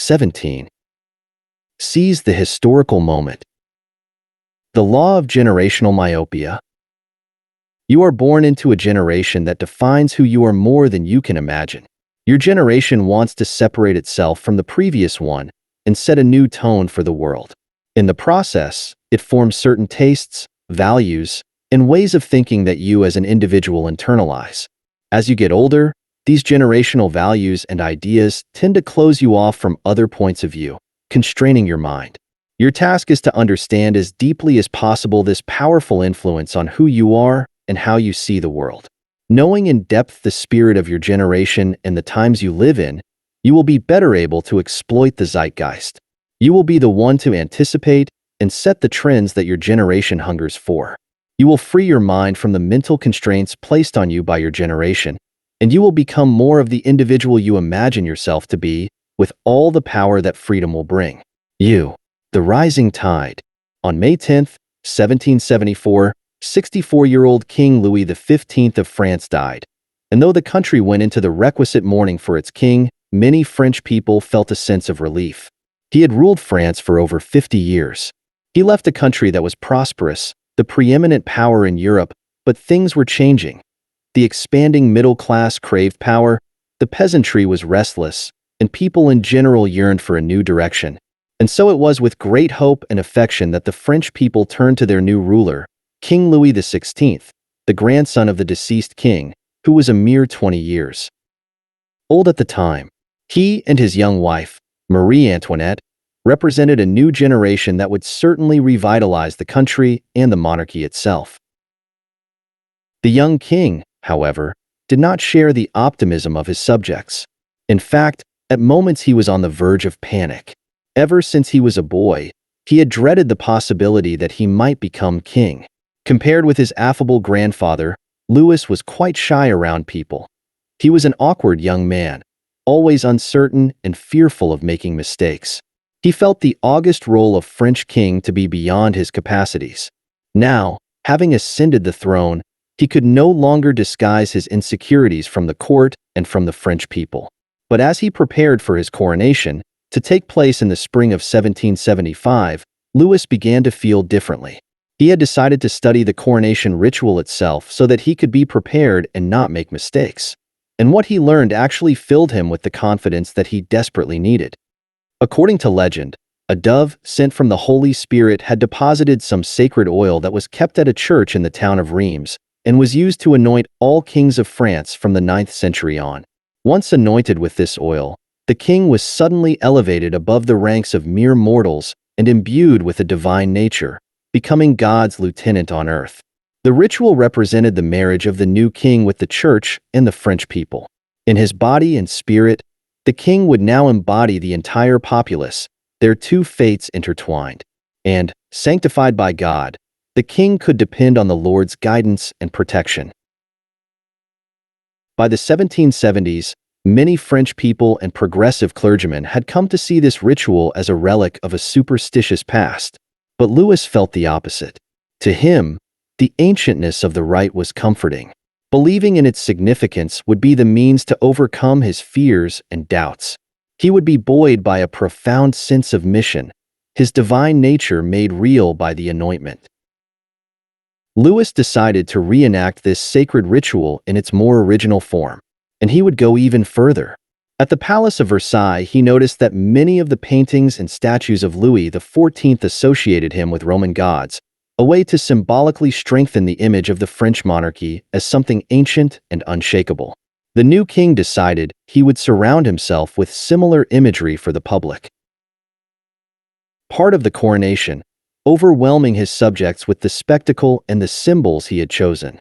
17. Seize the historical moment. The law of generational myopia. You are born into a generation that defines who you are more than you can imagine. Your generation wants to separate itself from the previous one and set a new tone for the world. In the process, it forms certain tastes, values, and ways of thinking that you as an individual internalize. As you get older, these generational values and ideas tend to close you off from other points of view, constraining your mind. Your task is to understand as deeply as possible this powerful influence on who you are and how you see the world. Knowing in depth the spirit of your generation and the times you live in, you will be better able to exploit the zeitgeist. You will be the one to anticipate and set the trends that your generation hungers for. You will free your mind from the mental constraints placed on you by your generation, and you will become more of the individual you imagine yourself to be, with all the power that freedom will bring. You. The rising tide. On May 10, 1774, 64-year-old King Louis XV of France died. And though the country went into the requisite mourning for its king, many French people felt a sense of relief. He had ruled France for over 50 years. He left a country that was prosperous, the preeminent power in Europe, but things were changing. The expanding middle class craved power, the peasantry was restless, and people in general yearned for a new direction. And so it was with great hope and affection that the French people turned to their new ruler, King Louis XVI, the grandson of the deceased king, who was a mere 20 years old at the time. He and his young wife, Marie Antoinette, represented a new generation that would certainly revitalize the country and the monarchy itself. The young king, however, did not share the optimism of his subjects. In fact, at moments he was on the verge of panic. Ever since he was a boy, he had dreaded the possibility that he might become king. Compared with his affable grandfather, Louis was quite shy around people. He was an awkward young man, always uncertain and fearful of making mistakes. He felt the august role of French king to be beyond his capacities. Now, having ascended the throne, he could no longer disguise his insecurities from the court and from the French people. But as he prepared for his coronation, to take place in the spring of 1775, Louis began to feel differently. He had decided to study the coronation ritual itself so that he could be prepared and not make mistakes. And what he learned actually filled him with the confidence that he desperately needed. According to legend, a dove sent from the Holy Spirit had deposited some sacred oil that was kept at a church in the town of Reims and was used to anoint all kings of France from the 9th century on. Once anointed with this oil, the king was suddenly elevated above the ranks of mere mortals and imbued with a divine nature, becoming God's lieutenant on earth. The ritual represented the marriage of the new king with the church and the French people. In his body and spirit, the king would now embody the entire populace, their two fates intertwined. And, sanctified by God, the king could depend on the Lord's guidance and protection. By the 1770s, many French people and progressive clergymen had come to see this ritual as a relic of a superstitious past, but Louis felt the opposite. To him, the ancientness of the rite was comforting. Believing in its significance would be the means to overcome his fears and doubts. He would be buoyed by a profound sense of mission, his divine nature made real by the anointment. Louis decided to reenact this sacred ritual in its more original form, and he would go even further. At the Palace of Versailles, he noticed that many of the paintings and statues of Louis XIV associated him with Roman gods, a way to symbolically strengthen the image of the French monarchy as something ancient and unshakable. The new king decided he would surround himself with similar imagery for the public. Part of the coronation, overwhelming his subjects with the spectacle and the symbols he had chosen.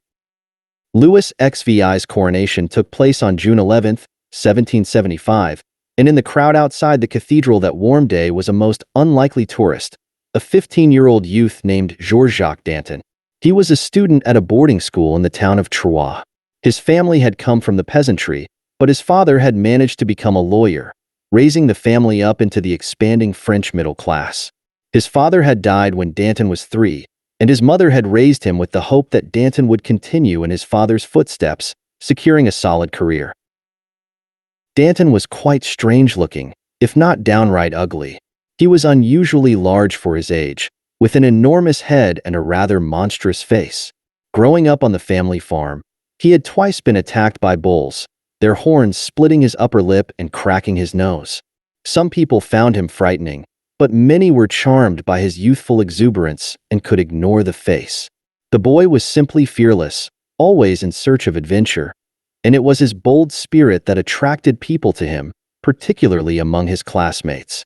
Louis XVI's coronation took place on June 11, 1775, and in the crowd outside the cathedral that warm day was a most unlikely tourist, a 15-year-old youth named Georges-Jacques Danton. He was a student at a boarding school in the town of Troyes. His family had come from the peasantry, but his father had managed to become a lawyer, raising the family up into the expanding French middle class. His father had died when Danton was 3, and his mother had raised him with the hope that Danton would continue in his father's footsteps, securing a solid career. Danton was quite strange-looking. if not downright ugly. He was unusually large for his age, with an enormous head and a rather monstrous face. Growing up on the family farm, he had twice been attacked by bulls, their horns splitting his upper lip and cracking his nose. Some people found him frightening, but many were charmed by his youthful exuberance and could ignore the face. The boy was simply fearless, always in search of adventure, and it was his bold spirit that attracted people to him, particularly among his classmates.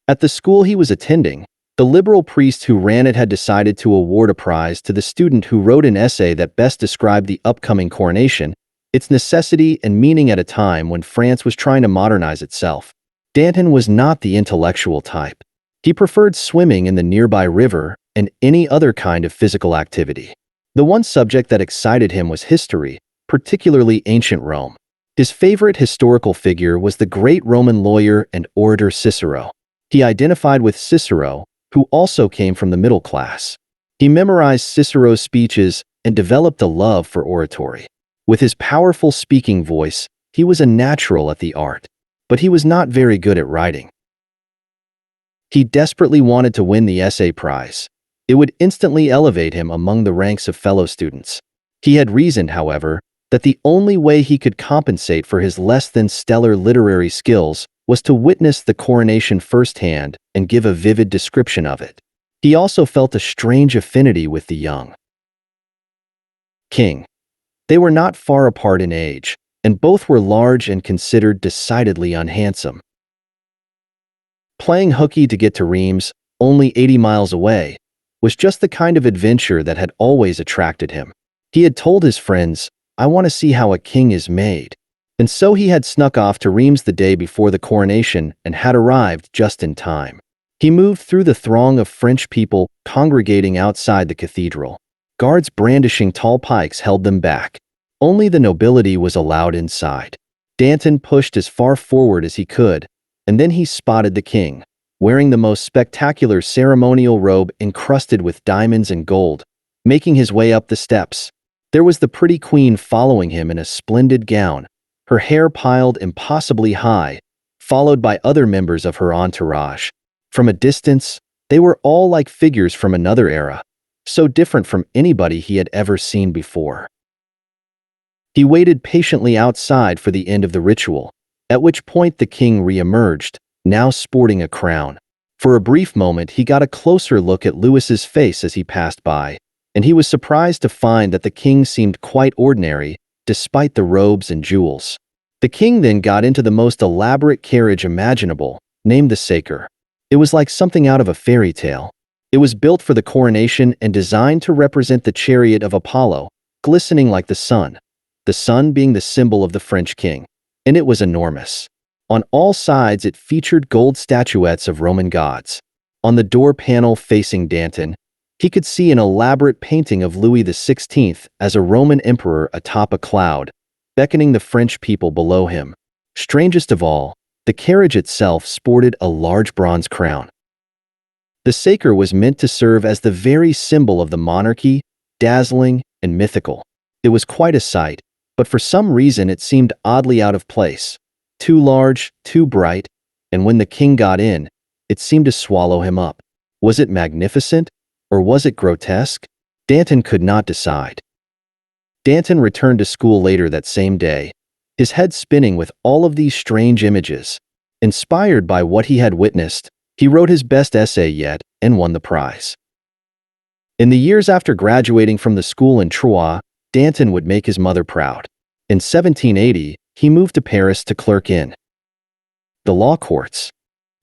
At the school he was attending, the liberal priest who ran it had decided to award a prize to the student who wrote an essay that best described the upcoming coronation, its necessity and meaning at a time when France was trying to modernize itself. Danton was not the intellectual type. He preferred swimming in the nearby river and any other kind of physical activity. The one subject that excited him was history, particularly ancient Rome. His favorite historical figure was the great Roman lawyer and orator Cicero. He identified with Cicero, who also came from the middle class. He memorized Cicero's speeches and developed a love for oratory. With his powerful speaking voice, he was a natural at the art, but he was not very good at writing. He desperately wanted to win the essay prize. It would instantly elevate him among the ranks of fellow students. He had reasoned, however, that the only way he could compensate for his less than stellar literary skills was to witness the coronation firsthand and give a vivid description of it. He also felt a strange affinity with the young king. They were not far apart in age, and both were large and considered decidedly unhandsome. Playing hooky to get to Reims, only 80 miles away, was just the kind of adventure that had always attracted him. He had told his friends, "I want to see how a king is made." And so he had snuck off to Reims the day before the coronation and had arrived just in time. He moved through the throng of French people congregating outside the cathedral. Guards brandishing tall pikes held them back. Only the nobility was allowed inside. Danton pushed as far forward as he could, and then he spotted the king, wearing the most spectacular ceremonial robe encrusted with diamonds and gold, making his way up the steps. There was the pretty queen following him in a splendid gown, her hair piled impossibly high, followed by other members of her entourage. From a distance, they were all like figures from another era, so different from anybody he had ever seen before. He waited patiently outside for the end of the ritual, at which point the king re-emerged, now sporting a crown. For a brief moment he got a closer look at Louis's face as he passed by, and he was surprised to find that the king seemed quite ordinary, despite the robes and jewels. The king then got into the most elaborate carriage imaginable, named the Saker. It was like something out of a fairy tale. It was built for the coronation and designed to represent the chariot of Apollo, glistening like the sun being the symbol of the French king. And it was enormous. On all sides it featured gold statuettes of Roman gods. On the door panel facing Danton, he could see an elaborate painting of Louis XVI as a Roman emperor atop a cloud, beckoning the French people below him. Strangest of all, the carriage itself sported a large bronze crown. The Saker was meant to serve as the very symbol of the monarchy, dazzling and mythical. It was quite a sight, but for some reason it seemed oddly out of place. Too large, too bright, and when the king got in, it seemed to swallow him up. Was it magnificent? Or was it grotesque? Danton could not decide. Danton returned to school later that same day, his head spinning with all of these strange images. Inspired by what he had witnessed, he wrote his best essay yet and won the prize. In the years after graduating from the school in Troyes, Danton would make his mother proud. In 1780, he moved to Paris to clerk in the law courts.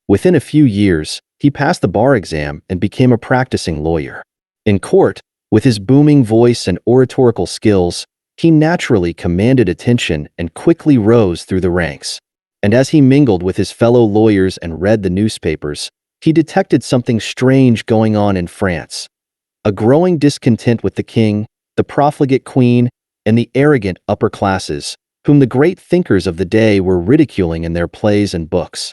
Within a few years, he passed the bar exam and became a practicing lawyer. In court, with his booming voice and oratorical skills, he naturally commanded attention and quickly rose through the ranks. And as he mingled with his fellow lawyers and read the newspapers, he detected something strange going on in France. A growing discontent with the king, the profligate queen, and the arrogant upper classes, whom the great thinkers of the day were ridiculing in their plays and books.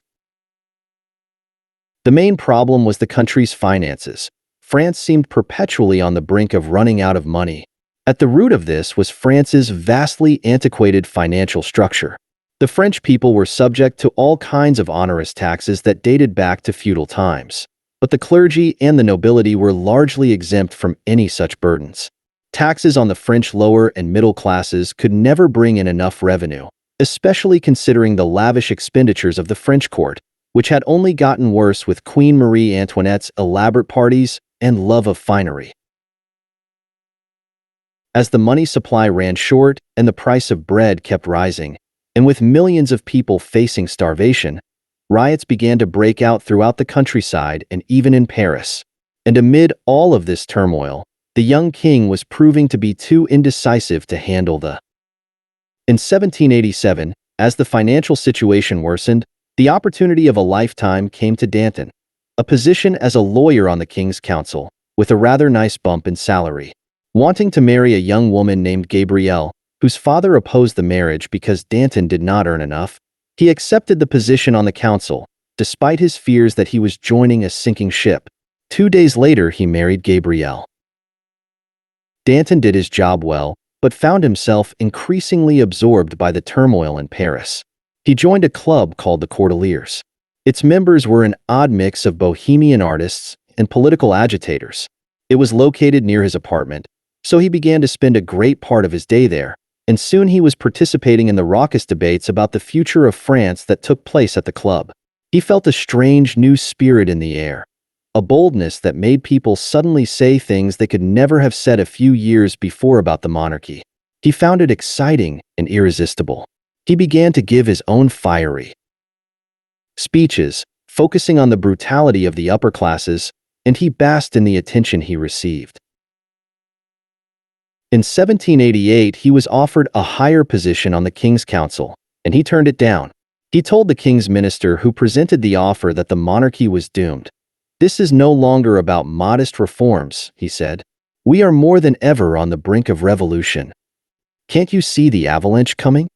The main problem was the country's finances. France seemed perpetually on the brink of running out of money. At the root of this was France's vastly antiquated financial structure. The French people were subject to all kinds of onerous taxes that dated back to feudal times, but the clergy and the nobility were largely exempt from any such burdens. Taxes on the French lower and middle classes could never bring in enough revenue, especially considering the lavish expenditures of the French court, which had only gotten worse with Queen Marie Antoinette's elaborate parties and love of finery. As the money supply ran short and the price of bread kept rising, and with millions of people facing starvation, riots began to break out throughout the countryside and even in Paris. And amid all of this turmoil, the young king was proving to be too indecisive to handle the. In 1787, as the financial situation worsened, the opportunity of a lifetime came to Danton, a position as a lawyer on the king's council, with a rather nice bump in salary. Wanting to marry a young woman named Gabrielle, whose father opposed the marriage because Danton did not earn enough, he accepted the position on the council, despite his fears that he was joining a sinking ship. 2 days later, he married Gabrielle. Danton did his job well, but found himself increasingly absorbed by the turmoil in Paris. He joined a club called the Cordeliers. Its members were an odd mix of bohemian artists and political agitators. It was located near his apartment, so he began to spend a great part of his day there, and soon he was participating in the raucous debates about the future of France that took place at the club. He felt a strange new spirit in the air, a boldness that made people suddenly say things they could never have said a few years before about the monarchy. He found it exciting and irresistible. He began to give his own fiery speeches, focusing on the brutality of the upper classes, and he basked in the attention he received. In 1788, he was offered a higher position on the King's Council, and he turned it down. He told the King's minister who presented the offer that the monarchy was doomed. "This is no longer about modest reforms," he said. "We are more than ever on the brink of revolution. Can't you see the avalanche coming?"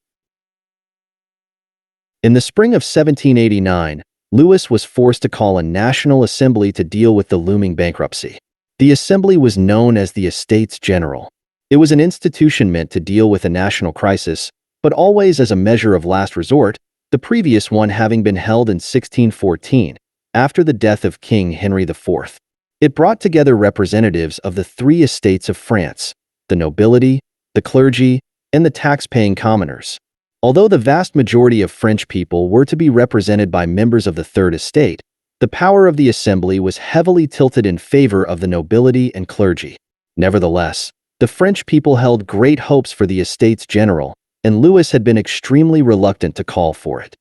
In the spring of 1789, Louis was forced to call a national assembly to deal with the looming bankruptcy. The assembly was known as the Estates General. It was an institution meant to deal with a national crisis, but always as a measure of last resort, the previous one having been held in 1614, after the death of King Henry IV. It brought together representatives of the three estates of France, the nobility, the clergy, and the tax-paying commoners. Although the vast majority of French people were to be represented by members of the Third Estate, the power of the assembly was heavily tilted in favor of the nobility and clergy. Nevertheless, the French people held great hopes for the Estates General, and Louis had been extremely reluctant to call for it.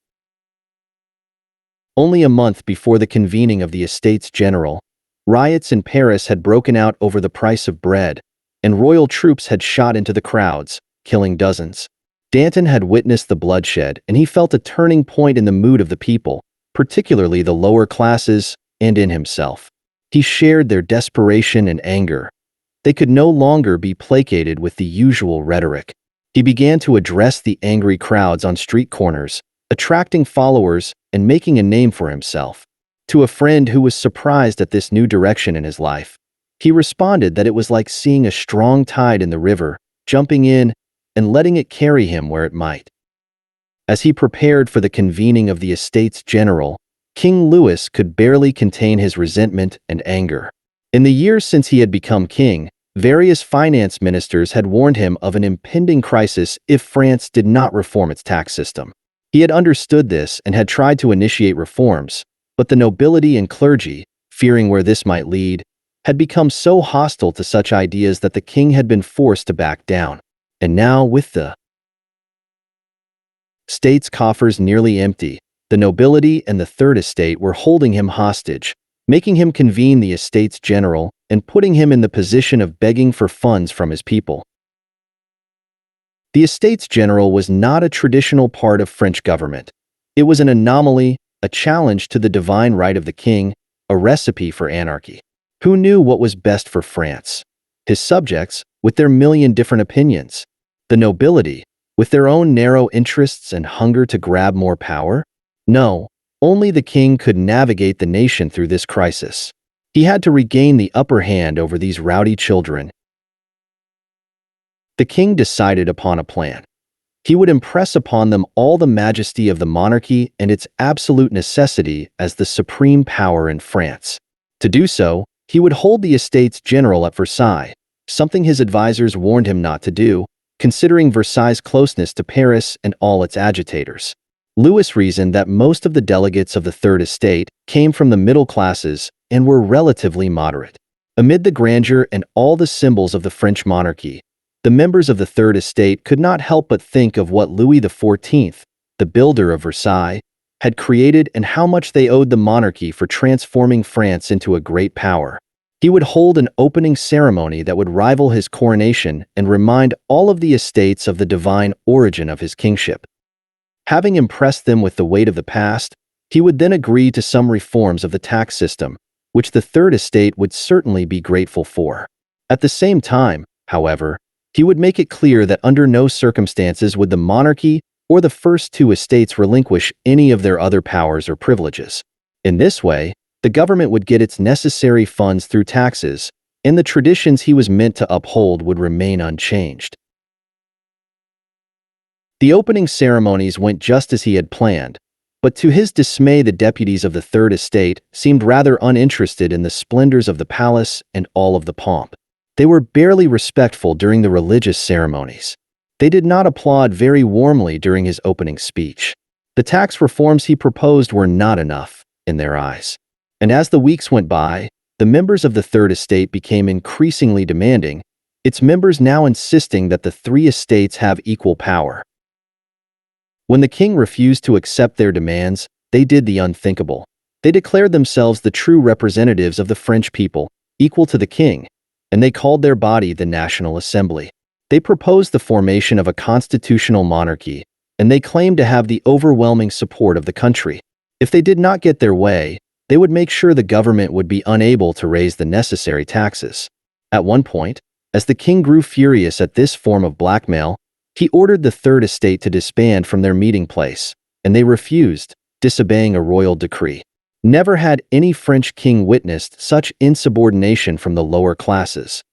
Only a month before the convening of the Estates General, riots in Paris had broken out over the price of bread, and royal troops had shot into the crowds, killing dozens. Danton had witnessed the bloodshed, and he felt a turning point in the mood of the people, particularly the lower classes, and in himself. He shared their desperation and anger. They could no longer be placated with the usual rhetoric. He began to address the angry crowds on street corners, attracting followers and making a name for himself. To a friend who was surprised at this new direction in his life, he responded that it was like seeing a strong tide in the river, jumping in and letting it carry him where it might. As he prepared for the convening of the Estates General, King Louis could barely contain his resentment and anger. In the years since he had become king, various finance ministers had warned him of an impending crisis if France did not reform its tax system. He had understood this and had tried to initiate reforms, but the nobility and clergy, fearing where this might lead, had become so hostile to such ideas that the king had been forced to back down. And now, with the state's coffers nearly empty, the nobility and the Third Estate were holding him hostage, making him convene the Estates General and putting him in the position of begging for funds from his people. The Estates General was not a traditional part of French government. It was an anomaly, a challenge to the divine right of the king, a recipe for anarchy. Who knew what was best for France? His subjects, with their million different opinions? The nobility, with their own narrow interests and hunger to grab more power? No, only the king could navigate the nation through this crisis. He had to regain the upper hand over these rowdy children. The king decided upon a plan. He would impress upon them all the majesty of the monarchy and its absolute necessity as the supreme power in France. To do so, he would hold the Estates General at Versailles, something his advisors warned him not to do, considering Versailles' closeness to Paris and all its agitators. Louis reasoned that most of the delegates of the Third Estate came from the middle classes and were relatively moderate. Amid the grandeur and all the symbols of the French monarchy, the members of the Third Estate could not help but think of what Louis XIV, the builder of Versailles, had created and how much they owed the monarchy for transforming France into a great power. He would hold an opening ceremony that would rival his coronation and remind all of the estates of the divine origin of his kingship. Having impressed them with the weight of the past, he would then agree to some reforms of the tax system, which the Third Estate would certainly be grateful for. At the same time, however, he would make it clear that under no circumstances would the monarchy or the first two estates relinquish any of their other powers or privileges. In this way, the government would get its necessary funds through taxes, and the traditions he was meant to uphold would remain unchanged. The opening ceremonies went just as he had planned, but to his dismay the deputies of the Third Estate seemed rather uninterested in the splendors of the palace and all of the pomp. They were barely respectful during the religious ceremonies. They did not applaud very warmly during his opening speech. The tax reforms he proposed were not enough, in their eyes. And as the weeks went by, the members of the Third Estate became increasingly demanding, its members now insisting that the three estates have equal power. When the king refused to accept their demands, they did the unthinkable. They declared themselves the true representatives of the French people, equal to the king, and they called their body the National Assembly. They proposed the formation of a constitutional monarchy, and they claimed to have the overwhelming support of the country. If they did not get their way, they would make sure the government would be unable to raise the necessary taxes. At one point, as the king grew furious at this form of blackmail, he ordered the Third Estate to disband from their meeting place, and they refused, disobeying a royal decree. Never had any French king witnessed such insubordination from the lower classes.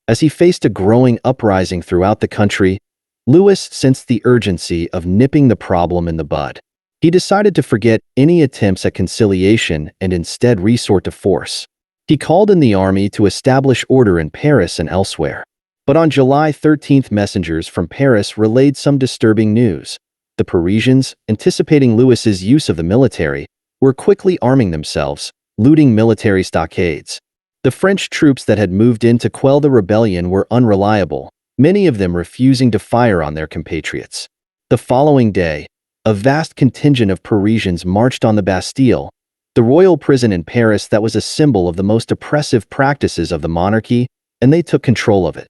As he faced a growing uprising throughout the country, Louis sensed the urgency of nipping the problem in the bud. He decided to forget any attempts at conciliation and instead resort to force. He called in the army to establish order in Paris and elsewhere. But on July 13th, messengers from Paris relayed some disturbing news. The Parisians, anticipating Louis's use of the military, were quickly arming themselves, looting military stockades. The French troops that had moved in to quell the rebellion were unreliable, many of them refusing to fire on their compatriots. The following day, a vast contingent of Parisians marched on the Bastille, the royal prison in Paris that was a symbol of the most oppressive practices of the monarchy, and they took control of it.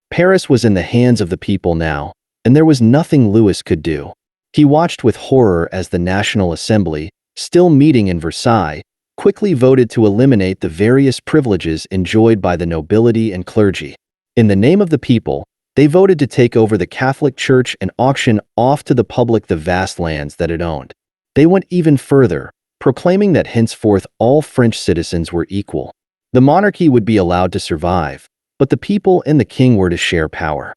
Paris was in the hands of the people now, and there was nothing Louis could do. He watched with horror as the National Assembly, still meeting in Versailles, quickly voted to eliminate the various privileges enjoyed by the nobility and clergy. In the name of the people, they voted to take over the Catholic Church and auction off to the public the vast lands that it owned. They went even further, proclaiming that henceforth all French citizens were equal. The monarchy would be allowed to survive, but the people and the king were to share power.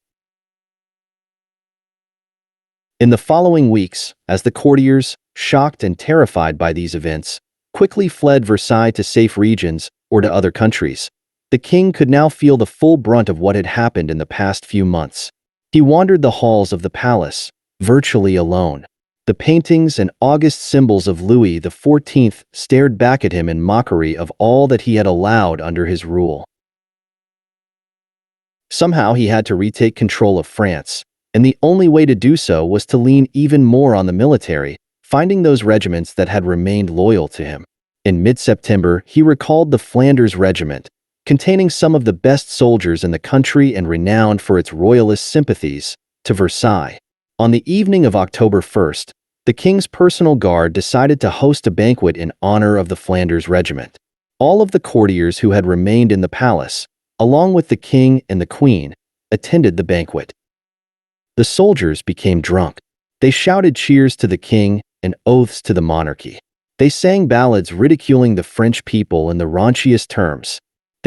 In the following weeks, as the courtiers, shocked and terrified by these events, quickly fled Versailles to safe regions or to other countries, the king could now feel the full brunt of what had happened in the past few months. He wandered the halls of the palace, virtually alone. The paintings and august symbols of Louis XIV stared back at him in mockery of all that he had allowed under his rule. Somehow he had to retake control of France, and the only way to do so was to lean even more on the military, finding those regiments that had remained loyal to him. In mid-September, he recalled the Flanders Regiment, containing some of the best soldiers in the country and renowned for its royalist sympathies, to Versailles. On the evening of October 1st, the king's personal guard decided to host a banquet in honor of the Flanders Regiment. All of the courtiers who had remained in the palace, along with the king and the queen, attended the banquet. The soldiers became drunk. They shouted cheers to the king and oaths to the monarchy. They sang ballads ridiculing the French people in the raunchiest terms.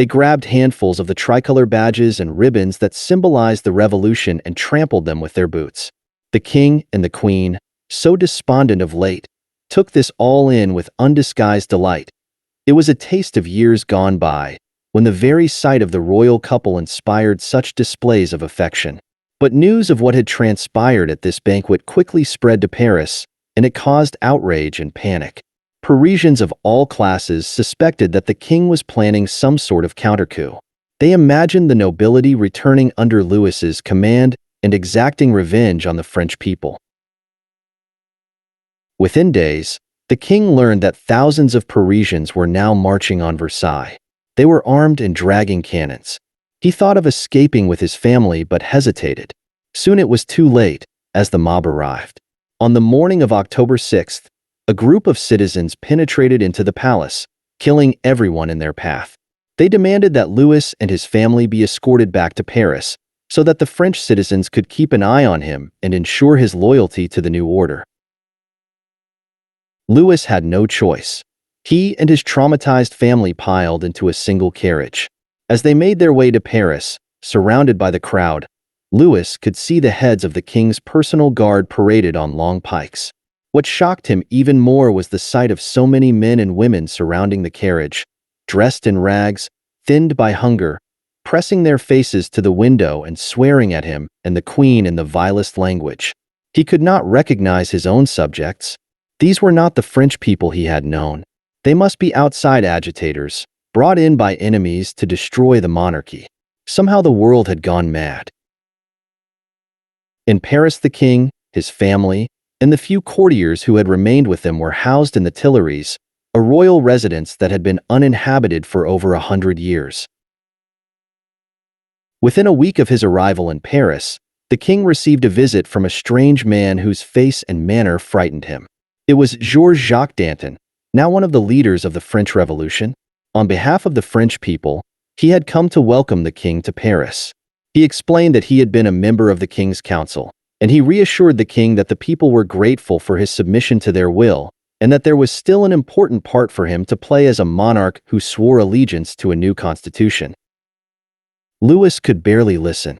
They grabbed handfuls of the tricolor badges and ribbons that symbolized the revolution and trampled them with their boots. The king and the queen, so despondent of late, took this all in with undisguised delight. It was a taste of years gone by, when the very sight of the royal couple inspired such displays of affection. But news of what had transpired at this banquet quickly spread to Paris, and it caused outrage and panic. Parisians of all classes suspected that the king was planning some sort of counter-coup. They imagined the nobility returning under Louis's command and exacting revenge on the French people. Within days, the king learned that thousands of Parisians were now marching on Versailles. They were armed and dragging cannons. He thought of escaping with his family but hesitated. Soon it was too late, as the mob arrived. On the morning of October 6th, a group of citizens penetrated into the palace, killing everyone in their path. They demanded that Louis and his family be escorted back to Paris, so that the French citizens could keep an eye on him and ensure his loyalty to the new order. Louis had no choice. He and his traumatized family piled into a single carriage. As they made their way to Paris, surrounded by the crowd, Louis could see the heads of the king's personal guard paraded on long pikes. What shocked him even more was the sight of so many men and women surrounding the carriage, dressed in rags, thinned by hunger, pressing their faces to the window and swearing at him and the queen in the vilest language. He could not recognize his own subjects. These were not the French people he had known. They must be outside agitators, brought in by enemies to destroy the monarchy. Somehow the world had gone mad. In Paris, the king, his family, and the few courtiers who had remained with them were housed in the Tuileries, a royal residence that had been uninhabited for over 100 years. Within a week of his arrival in Paris, the king received a visit from a strange man whose face and manner frightened him. It was Georges-Jacques Danton, now one of the leaders of the French Revolution. On behalf of the French people, he had come to welcome the king to Paris. He explained that he had been a member of the king's council, and he reassured the king that the people were grateful for his submission to their will, and that there was still an important part for him to play as a monarch who swore allegiance to a new constitution. Louis could barely listen.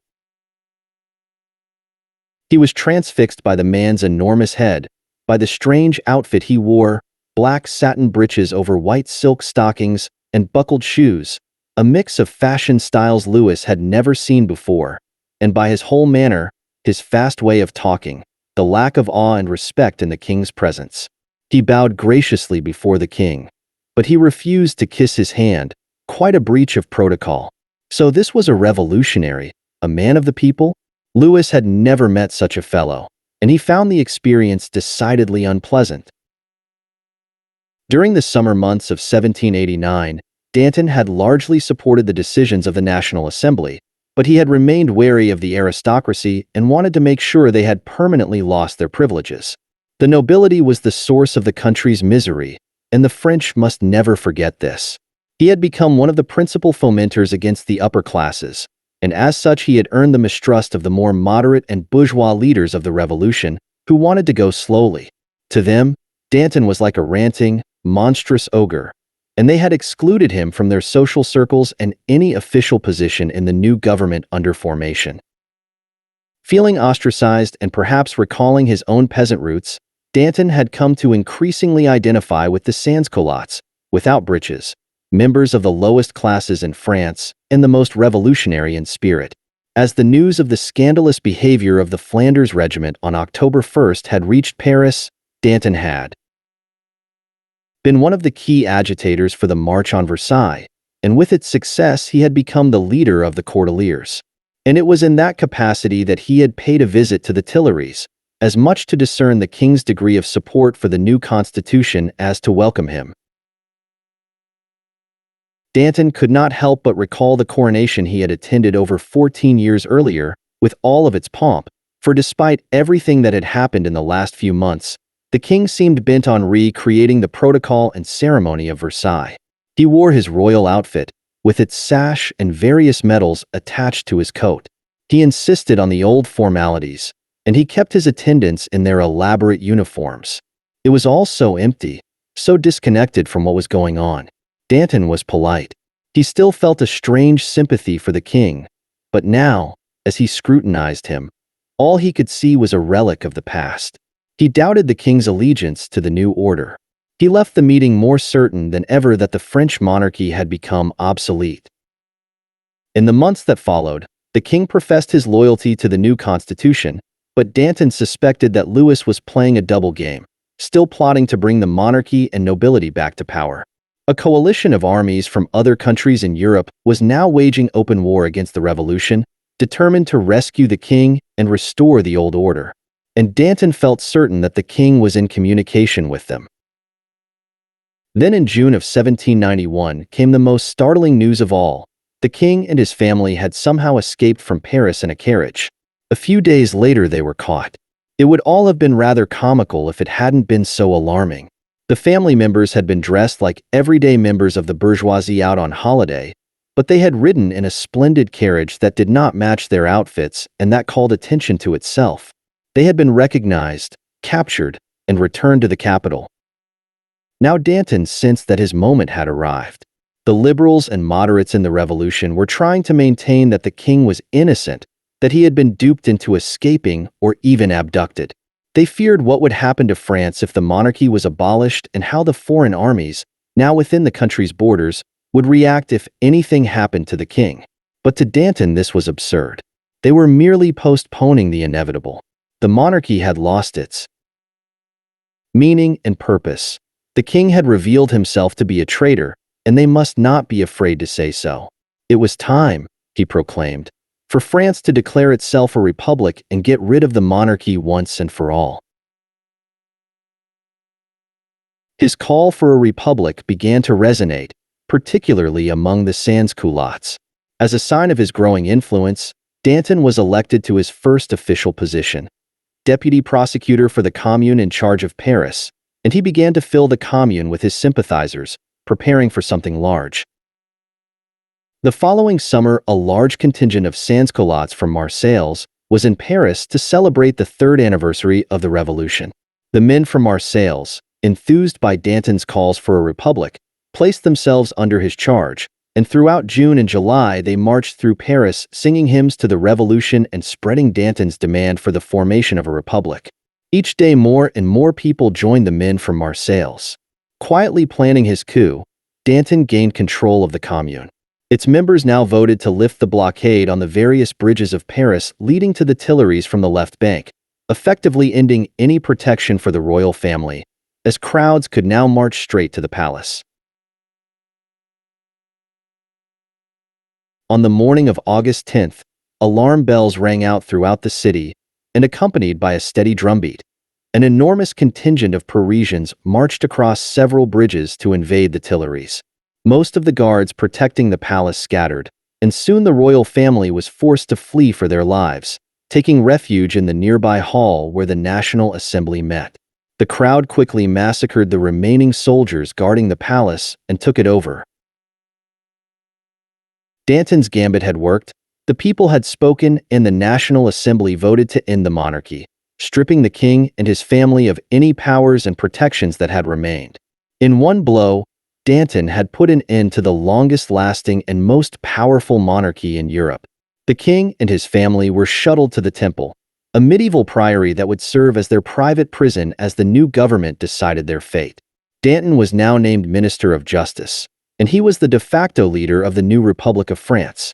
He was transfixed by the man's enormous head, by the strange outfit he wore, black satin breeches over white silk stockings, and buckled shoes, a mix of fashion styles Louis had never seen before, and by his whole manner, his fast way of talking, the lack of awe and respect in the king's presence. He bowed graciously before the king, but he refused to kiss his hand, quite a breach of protocol. So this was a revolutionary, a man of the people? Louis had never met such a fellow, and he found the experience decidedly unpleasant. During the summer months of 1789, Danton had largely supported the decisions of the National Assembly, but he had remained wary of the aristocracy and wanted to make sure they had permanently lost their privileges. The nobility was the source of the country's misery, and the French must never forget this. He had become one of the principal fomenters against the upper classes, and as such he had earned the mistrust of the more moderate and bourgeois leaders of the revolution, who wanted to go slowly. To them, Danton was like a ranting, monstrous ogre, and they had excluded him from their social circles and any official position in the new government under formation. Feeling ostracized and perhaps recalling his own peasant roots, Danton had come to increasingly identify with the sans-culottes, without breeches, members of the lowest classes in France, and the most revolutionary in spirit. As the news of the scandalous behavior of the Flanders Regiment on October 1st had reached Paris, Danton had been one of the key agitators for the March on Versailles, and with its success he had become the leader of the Cordeliers. And it was in that capacity that he had paid a visit to the Tuileries, as much to discern the king's degree of support for the new constitution as to welcome him. Danton could not help but recall the coronation he had attended over 14 years earlier, with all of its pomp, for despite everything that had happened in the last few months, the king seemed bent on recreating the protocol and ceremony of Versailles. He wore his royal outfit, with its sash and various medals attached to his coat. He insisted on the old formalities, and he kept his attendants in their elaborate uniforms. It was all so empty, so disconnected from what was going on. Danton was polite. He still felt a strange sympathy for the king, but now, as he scrutinized him, all he could see was a relic of the past. He doubted the king's allegiance to the new order. He left the meeting more certain than ever that the French monarchy had become obsolete. In the months that followed, the king professed his loyalty to the new constitution, but Danton suspected that Louis was playing a double game, still plotting to bring the monarchy and nobility back to power. A coalition of armies from other countries in Europe was now waging open war against the revolution, determined to rescue the king and restore the old order. And Danton felt certain that the king was in communication with them. Then in June of 1791 came the most startling news of all. The king and his family had somehow escaped from Paris in a carriage. A few days later they were caught. It would all have been rather comical if it hadn't been so alarming. The family members had been dressed like everyday members of the bourgeoisie out on holiday, but they had ridden in a splendid carriage that did not match their outfits and that called attention to itself. They had been recognized, captured, and returned to the capital. Now Danton sensed that his moment had arrived. The liberals and moderates in the revolution were trying to maintain that the king was innocent, that he had been duped into escaping or even abducted. They feared what would happen to France if the monarchy was abolished and how the foreign armies, now within the country's borders, would react if anything happened to the king. But to Danton this was absurd. They were merely postponing the inevitable. The monarchy had lost its meaning and purpose. The king had revealed himself to be a traitor, and they must not be afraid to say so. It was time, he proclaimed, for France to declare itself a republic and get rid of the monarchy once and for all. His call for a republic began to resonate, particularly among the sans-culottes. As a sign of his growing influence, Danton was elected to his first official position, deputy prosecutor for the Commune in charge of Paris, and he began to fill the Commune with his sympathizers, preparing for something large. The following summer, a large contingent of sans-culottes from Marseilles was in Paris to celebrate the third anniversary of the revolution. The men from Marseilles, enthused by Danton's calls for a republic, placed themselves under his charge, and throughout June and July they marched through Paris singing hymns to the revolution and spreading Danton's demand for the formation of a republic. Each day more and more people joined the men from Marseilles. Quietly planning his coup, Danton gained control of the Commune. Its members now voted to lift the blockade on the various bridges of Paris leading to the Tuileries from the left bank, effectively ending any protection for the royal family, as crowds could now march straight to the palace. On the morning of August 10th, alarm bells rang out throughout the city, and accompanied by a steady drumbeat, an enormous contingent of Parisians marched across several bridges to invade the Tuileries. Most of the guards protecting the palace scattered, and soon the royal family was forced to flee for their lives, taking refuge in the nearby hall where the National Assembly met. The crowd quickly massacred the remaining soldiers guarding the palace and took it over. Danton's gambit had worked, the people had spoken, and the National Assembly voted to end the monarchy, stripping the king and his family of any powers and protections that had remained. In one blow, Danton had put an end to the longest-lasting and most powerful monarchy in Europe. The king and his family were shuttled to the Temple, a medieval priory that would serve as their private prison as the new government decided their fate. Danton was now named Minister of Justice, and he was the de facto leader of the new Republic of France.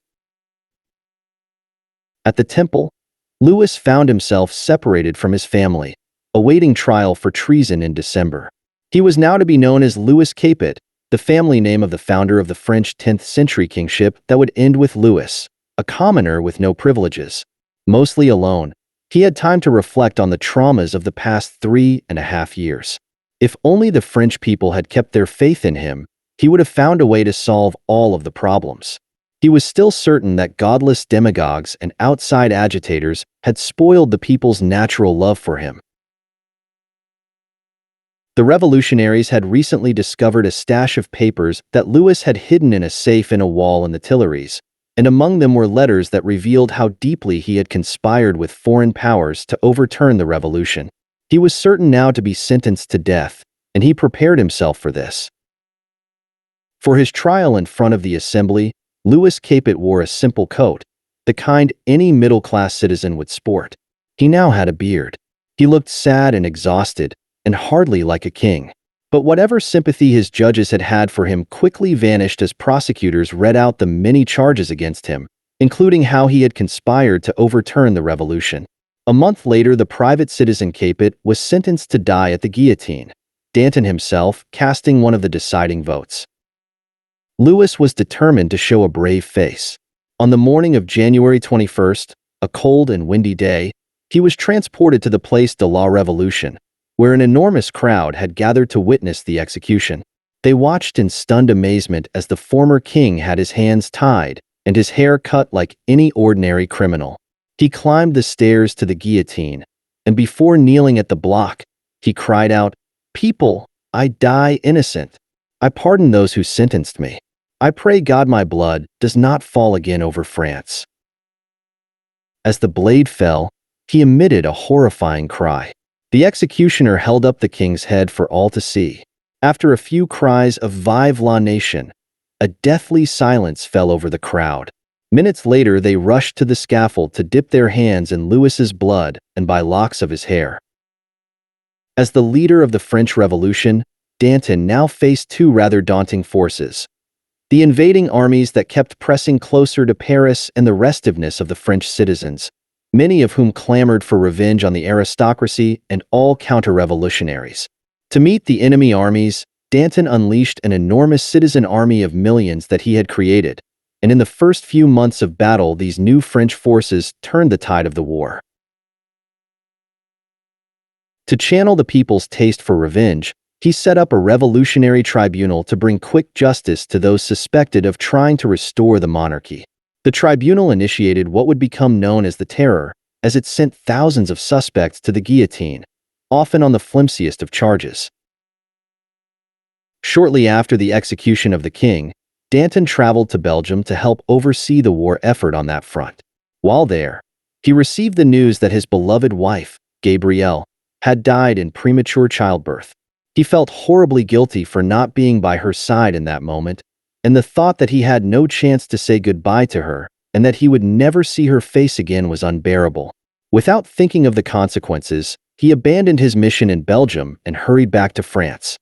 At the Temple, Louis found himself separated from his family, awaiting trial for treason in December. He was now to be known as Louis Capet, the family name of the founder of the French 10th century kingship that would end with Louis, a commoner with no privileges. Mostly alone, he had time to reflect on the traumas of the past 3.5 years. If only the French people had kept their faith in him, he would have found a way to solve all of the problems. He was still certain that godless demagogues and outside agitators had spoiled the people's natural love for him. The revolutionaries had recently discovered a stash of papers that Louis had hidden in a safe in a wall in the Tuileries, and among them were letters that revealed how deeply he had conspired with foreign powers to overturn the revolution. He was certain now to be sentenced to death, and he prepared himself for this. For his trial in front of the assembly, Louis Capet wore a simple coat, the kind any middle-class citizen would sport. He now had a beard. He looked sad and exhausted, and hardly like a king. But whatever sympathy his judges had had for him quickly vanished as prosecutors read out the many charges against him, including how he had conspired to overturn the revolution. A month later, the private citizen Capet was sentenced to die at the guillotine, Danton himself casting one of the deciding votes. Louis was determined to show a brave face. On the morning of January 21st, a cold and windy day, he was transported to the Place de la Révolution, where an enormous crowd had gathered to witness the execution. They watched in stunned amazement as the former king had his hands tied and his hair cut like any ordinary criminal. He climbed the stairs to the guillotine, and before kneeling at the block, he cried out, "People, I die innocent. I pardon those who sentenced me. I pray God my blood does not fall again over France." As the blade fell, he emitted a horrifying cry. The executioner held up the king's head for all to see. After a few cries of "Vive la nation," a deathly silence fell over the crowd. Minutes later, they rushed to the scaffold to dip their hands in Louis's blood and by locks of his hair. As the leader of the French Revolution, Danton now faced two rather daunting forces: the invading armies that kept pressing closer to Paris and the restiveness of the French citizens, many of whom clamored for revenge on the aristocracy and all counter-revolutionaries. To meet the enemy armies, Danton unleashed an enormous citizen army of millions that he had created, and in the first few months of battle, these new French forces turned the tide of the war. To channel the people's taste for revenge, he set up a revolutionary tribunal to bring quick justice to those suspected of trying to restore the monarchy. The tribunal initiated what would become known as the Terror, as it sent thousands of suspects to the guillotine, often on the flimsiest of charges. Shortly after the execution of the king, Danton traveled to Belgium to help oversee the war effort on that front. While there, he received the news that his beloved wife, Gabrielle, had died in premature childbirth. He felt horribly guilty for not being by her side in that moment, and the thought that he had no chance to say goodbye to her and that he would never see her face again was unbearable. Without thinking of the consequences, he abandoned his mission in Belgium and hurried back to France.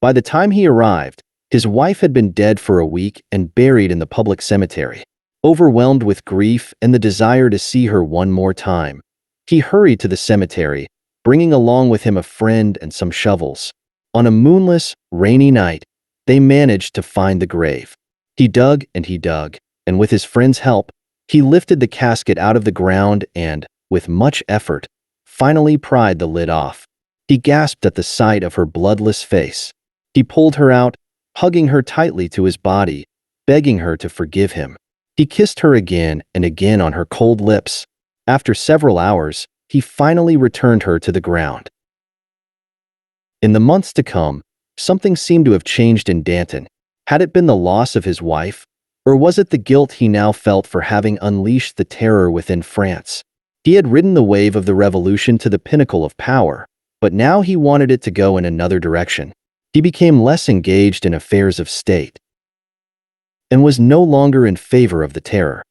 By the time he arrived, his wife had been dead for a week and buried in the public cemetery. Overwhelmed with grief and the desire to see her one more time, he hurried to the cemetery, bringing along with him a friend and some shovels. On a moonless, rainy night, they managed to find the grave. He dug, and with his friend's help, he lifted the casket out of the ground and, with much effort, finally pried the lid off. He gasped at the sight of her bloodless face. He pulled her out, hugging her tightly to his body, begging her to forgive him. He kissed her again and again on her cold lips. After several hours, he finally returned her to the ground. In the months to come, something seemed to have changed in Danton. Had it been the loss of his wife, or was it the guilt he now felt for having unleashed the terror within France? He had ridden the wave of the revolution to the pinnacle of power, but now he wanted it to go in another direction. He became less engaged in affairs of state and was no longer in favor of the terror.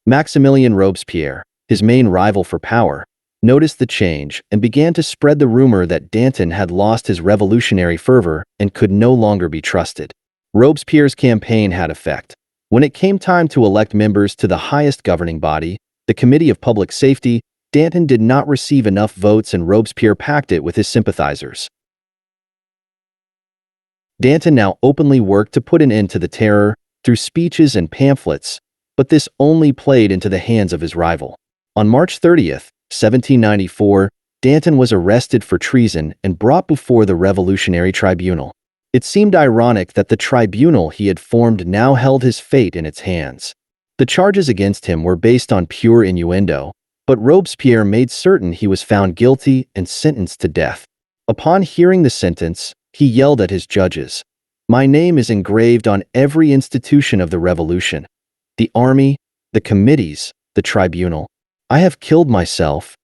Maximilien Robespierre, his main rival for power, noticed the change and began to spread the rumor that Danton had lost his revolutionary fervor and could no longer be trusted. Robespierre's campaign had effect. When it came time to elect members to the highest governing body, the Committee of Public Safety, Danton did not receive enough votes and Robespierre packed it with his sympathizers. Danton now openly worked to put an end to the terror through speeches and pamphlets, but this only played into the hands of his rival. On March 30th, 1794, Danton was arrested for treason and brought before the Revolutionary Tribunal. It seemed ironic that the tribunal he had formed now held his fate in its hands. The charges against him were based on pure innuendo, but Robespierre made certain he was found guilty and sentenced to death. Upon hearing the sentence, he yelled at his judges, "My name is engraved on every institution of the revolution: the army, the committees, the tribunal. I have killed myself."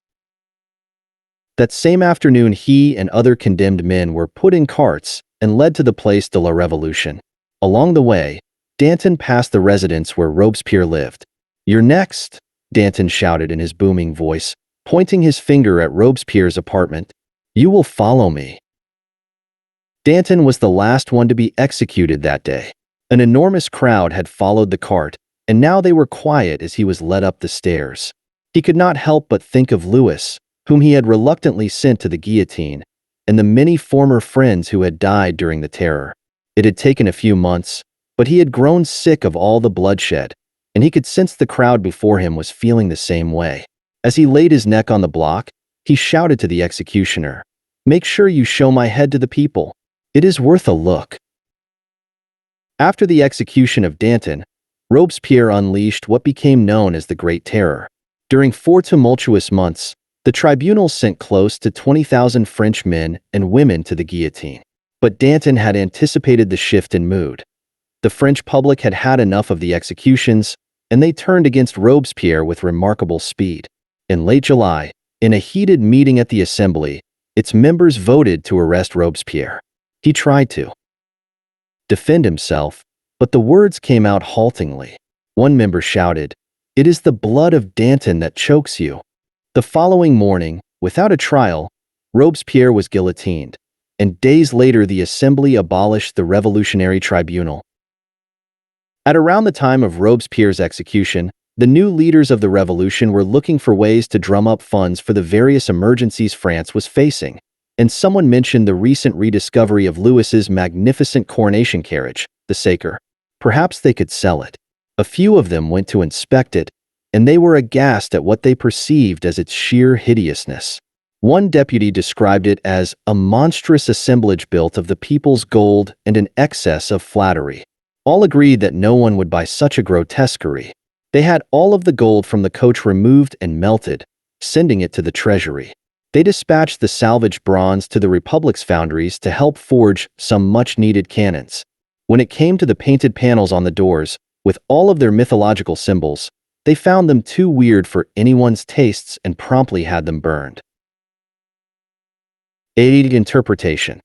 That same afternoon, he and other condemned men were put in carts and led to the Place de la Révolution. Along the way, Danton passed the residence where Robespierre lived. "You're next," Danton shouted in his booming voice, pointing his finger at Robespierre's apartment. "You will follow me." Danton was the last one to be executed that day. An enormous crowd had followed the cart, and now they were quiet as he was led up the stairs. He could not help but think of Louis, whom he had reluctantly sent to the guillotine, and the many former friends who had died during the terror. It had taken a few months, but he had grown sick of all the bloodshed, and he could sense the crowd before him was feeling the same way. As he laid his neck on the block, he shouted to the executioner, "Make sure you show my head to the people. It is worth a look." After the execution of Danton, Robespierre unleashed what became known as the Great Terror. During 4 tumultuous months, the tribunal sent close to 20,000 French men and women to the guillotine. But Danton had anticipated the shift in mood. The French public had had enough of the executions, and they turned against Robespierre with remarkable speed. In late July, in a heated meeting at the Assembly, its members voted to arrest Robespierre. He tried to defend himself, but the words came out haltingly. One member shouted, "It is the blood of Danton that chokes you." The following morning, without a trial, Robespierre was guillotined, and days later the Assembly abolished the Revolutionary Tribunal. At around the time of Robespierre's execution, the new leaders of the revolution were looking for ways to drum up funds for the various emergencies France was facing, and someone mentioned the recent rediscovery of Louis's magnificent coronation carriage, the Saker. Perhaps they could sell it. A few of them went to inspect it, and they were aghast at what they perceived as its sheer hideousness. One deputy described it as a monstrous assemblage built of the people's gold and an excess of flattery. All agreed that no one would buy such a grotesquerie. They had all of the gold from the coach removed and melted, sending it to the treasury. They dispatched the salvaged bronze to the Republic's foundries to help forge some much-needed cannons. When it came to the painted panels on the doors, with all of their mythological symbols, they found them too weird for anyone's tastes and promptly had them burned. Aid interpretation.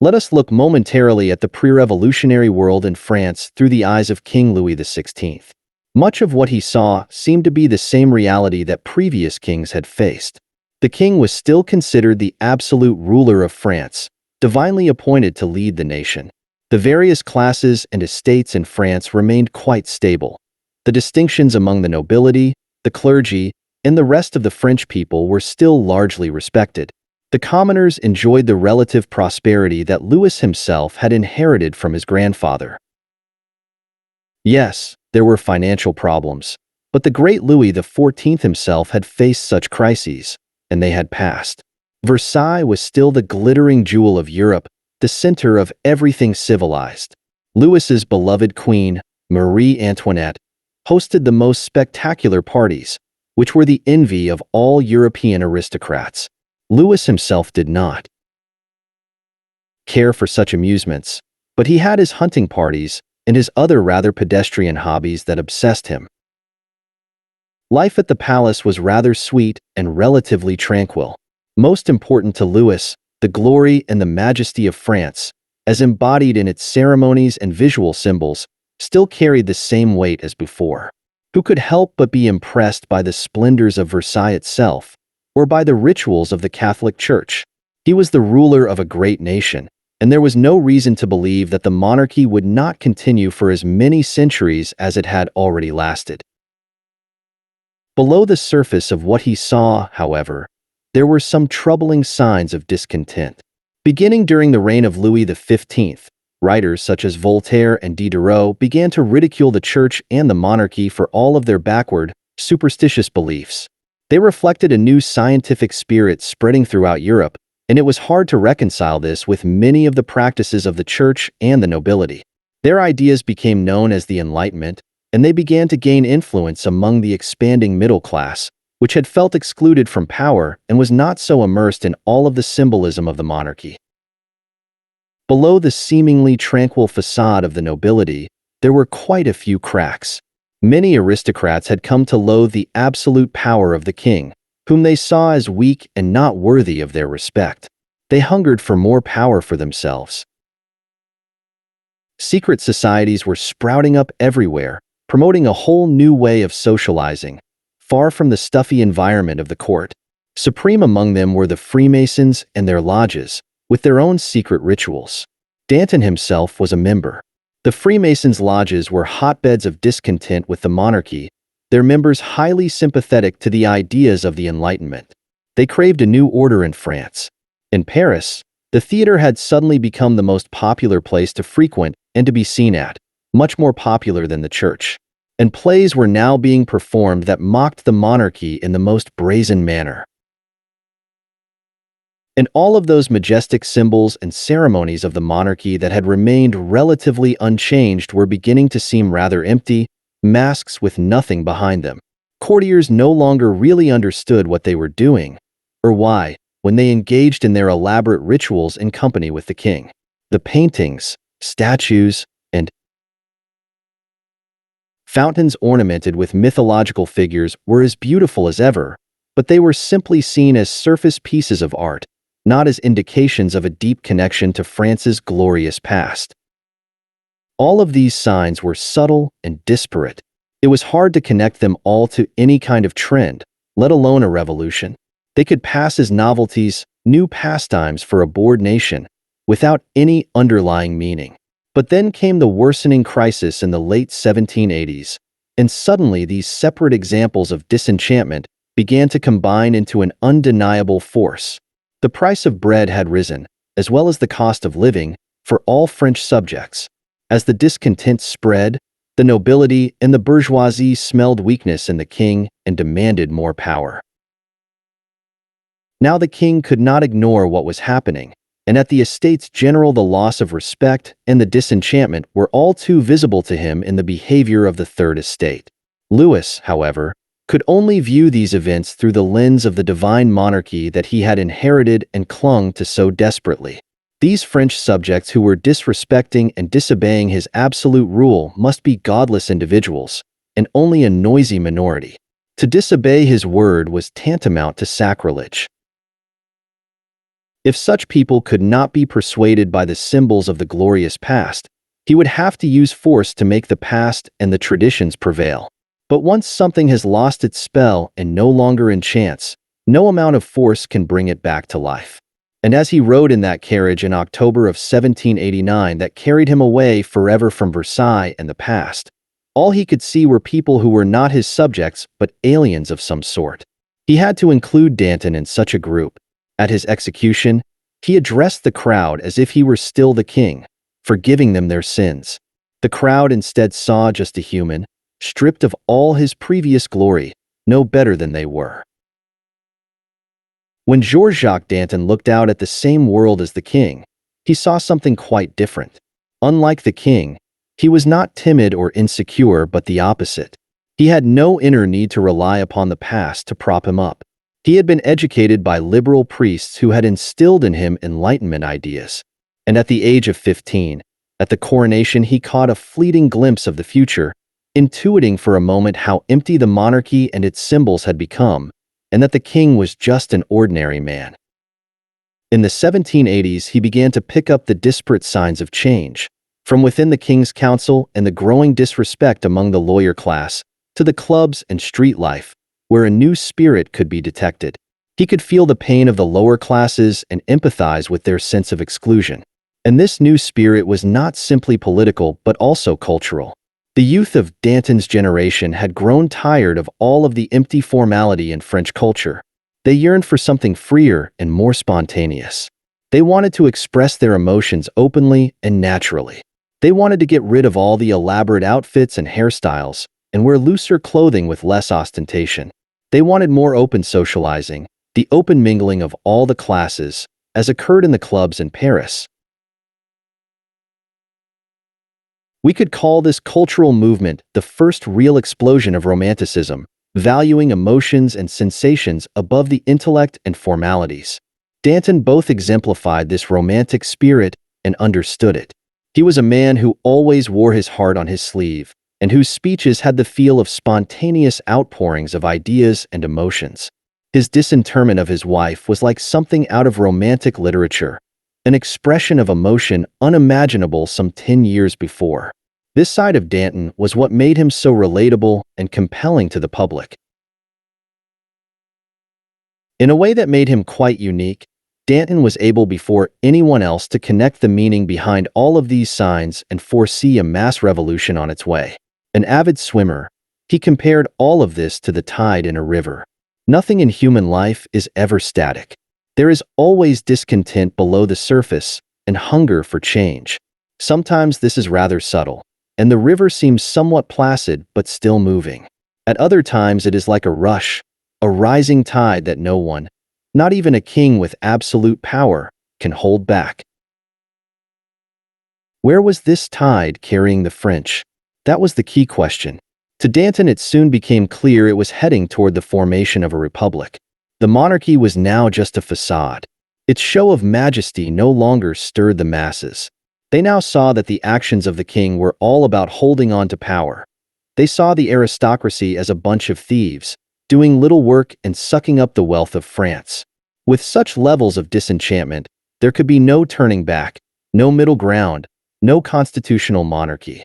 Let us look momentarily at the pre-revolutionary world in France through the eyes of King Louis XVI. Much of what he saw seemed to be the same reality that previous kings had faced. The king was still considered the absolute ruler of France, divinely appointed to lead the nation. The various classes and estates in France remained quite stable. The distinctions among the nobility, the clergy, and the rest of the French people were still largely respected. The commoners enjoyed the relative prosperity that Louis himself had inherited from his grandfather. Yes, there were financial problems, but the great Louis XIV himself had faced such crises, and they had passed. Versailles was still the glittering jewel of Europe, the center of everything civilized. Louis's beloved queen, Marie Antoinette, hosted the most spectacular parties, which were the envy of all European aristocrats. Louis himself did not care for such amusements, but he had his hunting parties and his other rather pedestrian hobbies that obsessed him. Life at the palace was rather sweet and relatively tranquil. Most important to Louis, the glory and the majesty of France, as embodied in its ceremonies and visual symbols, still carried the same weight as before. Who could help but be impressed by the splendors of Versailles itself, or by the rituals of the Catholic Church? He was the ruler of a great nation, and there was no reason to believe that the monarchy would not continue for as many centuries as it had already lasted. Below the surface of what he saw, however, there were some troubling signs of discontent. Beginning during the reign of Louis XV, writers such as Voltaire and Diderot began to ridicule the Church and the monarchy for all of their backward, superstitious beliefs. They reflected a new scientific spirit spreading throughout Europe, and it was hard to reconcile this with many of the practices of the Church and the nobility. Their ideas became known as the Enlightenment, and they began to gain influence among the expanding middle class, which had felt excluded from power and was not so immersed in all of the symbolism of the monarchy. Below the seemingly tranquil facade of the nobility, there were quite a few cracks. Many aristocrats had come to loathe the absolute power of the king, whom they saw as weak and not worthy of their respect. They hungered for more power for themselves. Secret societies were sprouting up everywhere, promoting a whole new way of socializing, far from the stuffy environment of the court. Supreme among them were the Freemasons and their lodges, with their own secret rituals. Danton himself was a member. The Freemasons' lodges were hotbeds of discontent with the monarchy, their members highly sympathetic to the ideas of the Enlightenment. They craved a new order in France. In Paris, the theater had suddenly become the most popular place to frequent and to be seen at, much more popular than the church. And plays were now being performed that mocked the monarchy in the most brazen manner. And all of those majestic symbols and ceremonies of the monarchy that had remained relatively unchanged were beginning to seem rather empty, masks with nothing behind them. Courtiers no longer really understood what they were doing, or why, when they engaged in their elaborate rituals in company with the king. The paintings, statues, and fountains ornamented with mythological figures were as beautiful as ever, but they were simply seen as surface pieces of art, not as indications of a deep connection to France's glorious past. All of these signs were subtle and disparate. It was hard to connect them all to any kind of trend, let alone a revolution. They could pass as novelties, new pastimes for a bored nation, without any underlying meaning. But then came the worsening crisis in the late 1780s, and suddenly these separate examples of disenchantment began to combine into an undeniable force. The price of bread had risen, as well as the cost of living, for all French subjects. As the discontent spread, the nobility and the bourgeoisie smelled weakness in the king and demanded more power. Now the king could not ignore what was happening, and at the Estates General the loss of respect and the disenchantment were all too visible to him in the behavior of the Third Estate. Louis, however, could only view these events through the lens of the divine monarchy that he had inherited and clung to so desperately. These French subjects who were disrespecting and disobeying his absolute rule must be godless individuals, and only a noisy minority. To disobey his word was tantamount to sacrilege. If such people could not be persuaded by the symbols of the glorious past, he would have to use force to make the past and the traditions prevail. But once something has lost its spell and no longer enchants, no amount of force can bring it back to life. And as he rode in that carriage in October of 1789 that carried him away forever from Versailles and the past, all he could see were people who were not his subjects but aliens of some sort. He had to include Danton in such a group. At his execution, he addressed the crowd as if he were still the king, forgiving them their sins. The crowd instead saw just a human, stripped of all his previous glory, no better than they were. When Georges-Jacques Danton looked out at the same world as the king, he saw something quite different. Unlike the king, he was not timid or insecure but the opposite. He had no inner need to rely upon the past to prop him up. He had been educated by liberal priests who had instilled in him Enlightenment ideas. And at the age of 15, at the coronation he caught a fleeting glimpse of the future, intuiting for a moment how empty the monarchy and its symbols had become, and that the king was just an ordinary man. In the 1780s, he began to pick up the disparate signs of change, from within the king's council and the growing disrespect among the lawyer class, to the clubs and street life, where a new spirit could be detected. He could feel the pain of the lower classes and empathize with their sense of exclusion. And this new spirit was not simply political but also cultural. The youth of Danton's generation had grown tired of all of the empty formality in French culture. They yearned for something freer and more spontaneous. They wanted to express their emotions openly and naturally. They wanted to get rid of all the elaborate outfits and hairstyles and wear looser clothing with less ostentation. They wanted more open socializing, the open mingling of all the classes, as occurred in the clubs in Paris. We could call this cultural movement the first real explosion of Romanticism, valuing emotions and sensations above the intellect and formalities. Danton both exemplified this romantic spirit and understood it. He was a man who always wore his heart on his sleeve, and whose speeches had the feel of spontaneous outpourings of ideas and emotions. His disinterment of his wife was like something out of romantic literature, an expression of emotion unimaginable some 10 years before. This side of Danton was what made him so relatable and compelling to the public. In a way that made him quite unique, Danton was able before anyone else to connect the meaning behind all of these signs and foresee a mass revolution on its way. An avid swimmer, he compared all of this to the tide in a river. Nothing in human life is ever static. There is always discontent below the surface and hunger for change. Sometimes this is rather subtle, and the river seems somewhat placid but still moving. At other times it is like a rush, a rising tide that no one, not even a king with absolute power, can hold back. Where was this tide carrying the French? That was the key question. To Danton it soon became clear it was heading toward the formation of a republic. The monarchy was now just a facade. Its show of majesty no longer stirred the masses. They now saw that the actions of the king were all about holding on to power. They saw the aristocracy as a bunch of thieves, doing little work and sucking up the wealth of France. With such levels of disenchantment, there could be no turning back, no middle ground, no constitutional monarchy.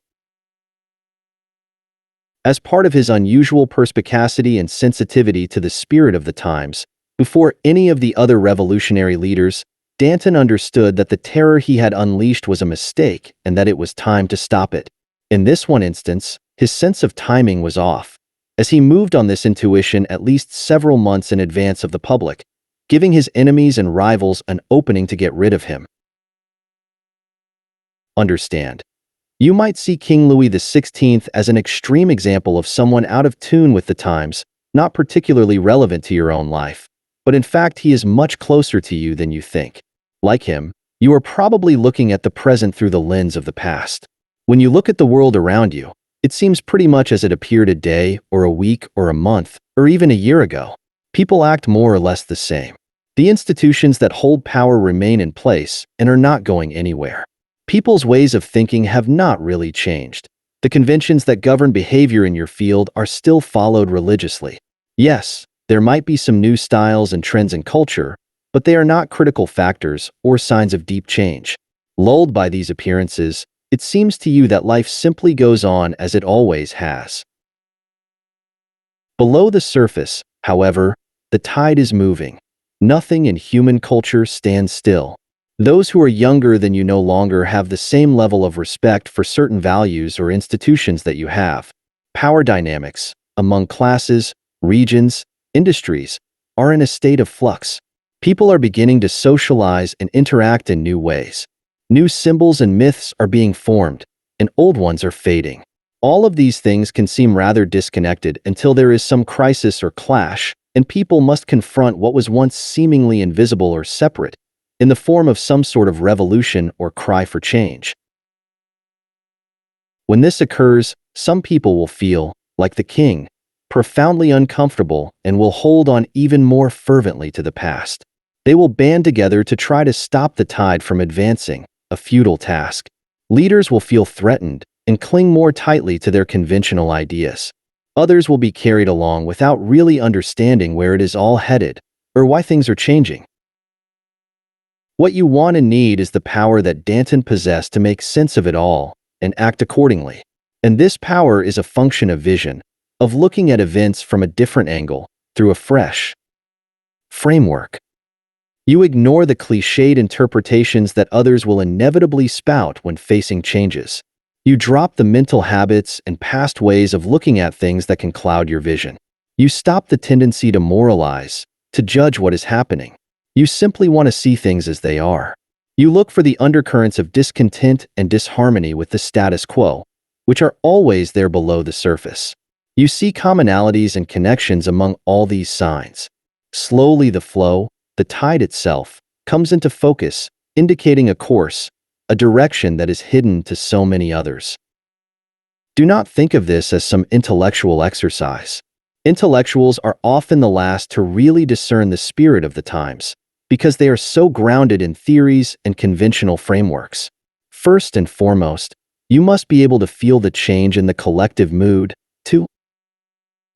As part of his unusual perspicacity and sensitivity to the spirit of the times, before any of the other revolutionary leaders, Danton understood that the terror he had unleashed was a mistake and that it was time to stop it. In this one instance, his sense of timing was off, as he moved on this intuition at least several months in advance of the public, giving his enemies and rivals an opening to get rid of him. Understand. You might see King Louis XVI as an extreme example of someone out of tune with the times, not particularly relevant to your own life, but in fact he is much closer to you than you think. Like him, you are probably looking at the present through the lens of the past. When you look at the world around you, it seems pretty much as it appeared a day, or a week, or a month, or even a year ago. People act more or less the same. The institutions that hold power remain in place and are not going anywhere. People's ways of thinking have not really changed. The conventions that govern behavior in your field are still followed religiously. Yes, there might be some new styles and trends in culture, but they are not critical factors or signs of deep change. Lulled by these appearances, it seems to you that life simply goes on as it always has. Below the surface, however, the tide is moving. Nothing in human culture stands still. Those who are younger than you no longer have the same level of respect for certain values or institutions that you have. Power dynamics, among classes, regions, industries, are in a state of flux. People are beginning to socialize and interact in new ways. New symbols and myths are being formed, and old ones are fading. All of these things can seem rather disconnected until there is some crisis or clash, and people must confront what was once seemingly invisible or separate, in the form of some sort of revolution or cry for change. When this occurs, some people will feel, like the king, profoundly uncomfortable and will hold on even more fervently to the past. They will band together to try to stop the tide from advancing, a futile task. Leaders will feel threatened and cling more tightly to their conventional ideas. Others will be carried along without really understanding where it is all headed or why things are changing. What you want and need is the power that Danton possessed to make sense of it all and act accordingly. And this power is a function of vision, of looking at events from a different angle, through a fresh framework. You ignore the cliched interpretations that others will inevitably spout when facing changes. You drop the mental habits and past ways of looking at things that can cloud your vision. You stop the tendency to moralize, to judge what is happening. You simply want to see things as they are. You look for the undercurrents of discontent and disharmony with the status quo, which are always there below the surface. You see commonalities and connections among all these signs. Slowly the flow, the tide itself, comes into focus, indicating a course, a direction that is hidden to so many others. Do not think of this as some intellectual exercise. Intellectuals are often the last to really discern the spirit of the times, because they are so grounded in theories and conventional frameworks. First and foremost, you must be able to feel the change in the collective mood, to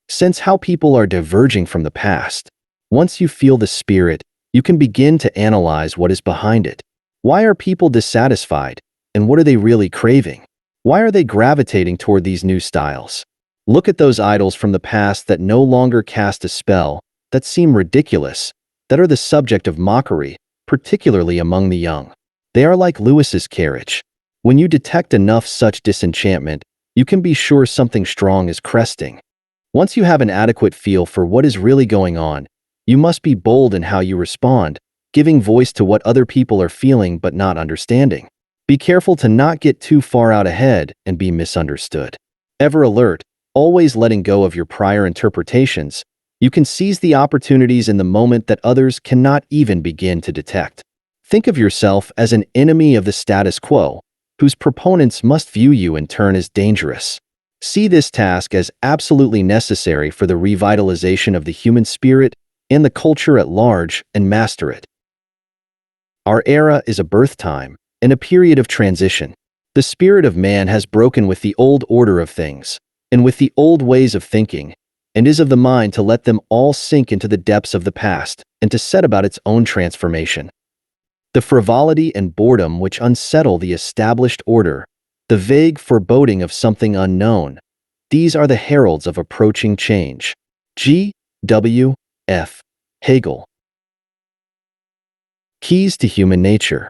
sense how people are diverging from the past. Once you feel the spirit, you can begin to analyze what is behind it. Why are people dissatisfied? And what are they really craving? Why are they gravitating toward these new styles? Look at those idols from the past that no longer cast a spell, that seem ridiculous, that are the subject of mockery, particularly among the young. They are like Lewis's carriage. When you detect enough such disenchantment, you can be sure something strong is cresting. Once you have an adequate feel for what is really going on, you must be bold in how you respond, giving voice to what other people are feeling but not understanding. Be careful to not get too far out ahead and be misunderstood. Ever alert, always letting go of your prior interpretations, you can seize the opportunities in the moment that others cannot even begin to detect. Think of yourself as an enemy of the status quo, whose proponents must view you in turn as dangerous. See this task as absolutely necessary for the revitalization of the human spirit and the culture at large, and master it. Our era is a birth time and a period of transition. The spirit of man has broken with the old order of things, and with the old ways of thinking, and is of the mind to let them all sink into the depths of the past, and to set about its own transformation. The frivolity and boredom which unsettle the established order, the vague foreboding of something unknown, these are the heralds of approaching change. G. W. F. Hegel. Keys to human nature.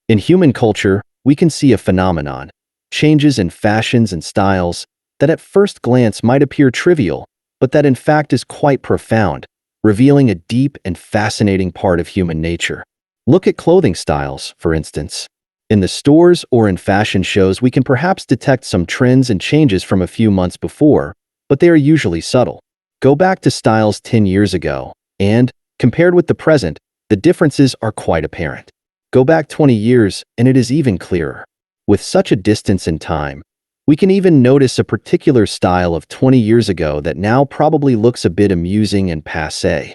In human culture, we can see a phenomenon, changes in fashions and styles, that at first glance might appear trivial, but that in fact is quite profound, revealing a deep and fascinating part of human nature. Look at clothing styles, for instance. In the stores or in fashion shows, we can perhaps detect some trends and changes from a few months before, but they are usually subtle. Go back to styles 10 years ago, and, compared with the present, the differences are quite apparent. Go back 20 years, and it is even clearer. With such a distance in time, we can even notice a particular style of 20 years ago that now probably looks a bit amusing and passé.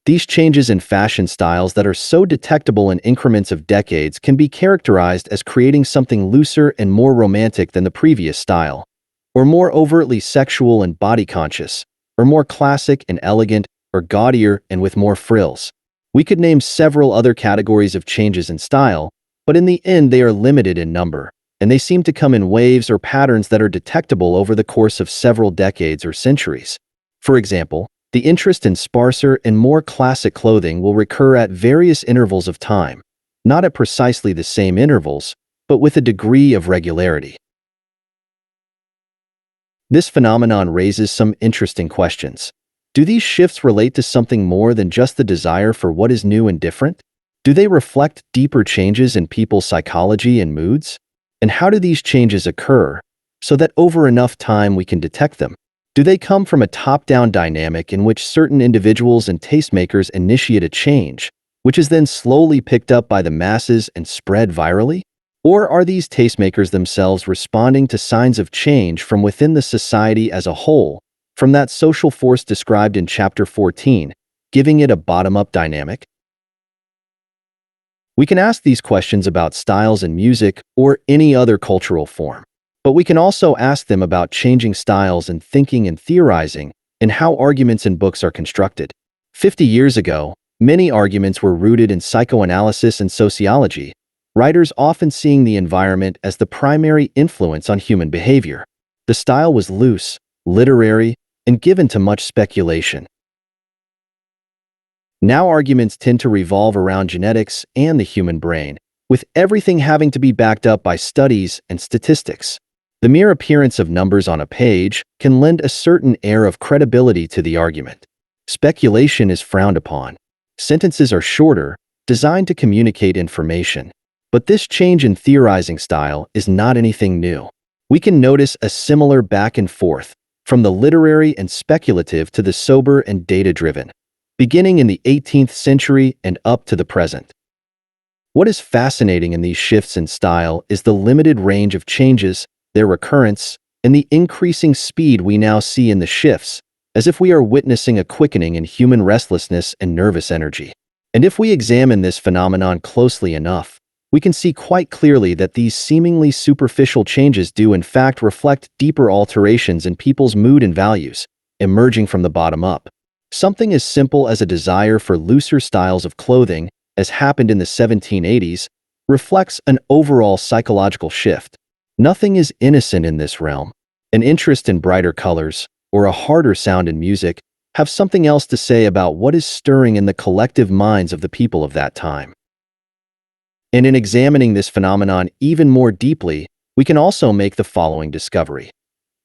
These changes in fashion styles that are so detectable in increments of decades can be characterized as creating something looser and more romantic than the previous style, or more overtly sexual and body-conscious, or more classic and elegant, or gaudier and with more frills. We could name several other categories of changes in style, but in the end they are limited in number, and they seem to come in waves or patterns that are detectable over the course of several decades or centuries. For example, the interest in sparser and more classic clothing will recur at various intervals of time, not at precisely the same intervals, but with a degree of regularity. This phenomenon raises some interesting questions. Do these shifts relate to something more than just the desire for what is new and different? Do they reflect deeper changes in people's psychology and moods? And how do these changes occur, so that over enough time we can detect them? Do they come from a top-down dynamic in which certain individuals and tastemakers initiate a change, which is then slowly picked up by the masses and spread virally? Or are these tastemakers themselves responding to signs of change from within the society as a whole, from that social force described in Chapter 14, giving it a bottom-up dynamic? We can ask these questions about styles in music or any other cultural form, but we can also ask them about changing styles in thinking and theorizing, and how arguments in books are constructed. 50 years ago, many arguments were rooted in psychoanalysis and sociology, writers often seeing the environment as the primary influence on human behavior. The style was loose, literary, and given to much speculation. Now arguments tend to revolve around genetics and the human brain, with everything having to be backed up by studies and statistics. The mere appearance of numbers on a page can lend a certain air of credibility to the argument. Speculation is frowned upon. Sentences are shorter, designed to communicate information. But this change in theorizing style is not anything new. We can notice a similar back and forth, from the literary and speculative to the sober and data-driven, beginning in the 18th century and up to the present. What is fascinating in these shifts in style is the limited range of changes, their recurrence, and the increasing speed we now see in the shifts, as if we are witnessing a quickening in human restlessness and nervous energy. And if we examine this phenomenon closely enough, we can see quite clearly that these seemingly superficial changes do in fact reflect deeper alterations in people's mood and values, emerging from the bottom up. Something as simple as a desire for looser styles of clothing, as happened in the 1780s, reflects an overall psychological shift. Nothing is innocent in this realm. An interest in brighter colors, or a harder sound in music, have something else to say about what is stirring in the collective minds of the people of that time. And in examining this phenomenon even more deeply, we can also make the following discovery.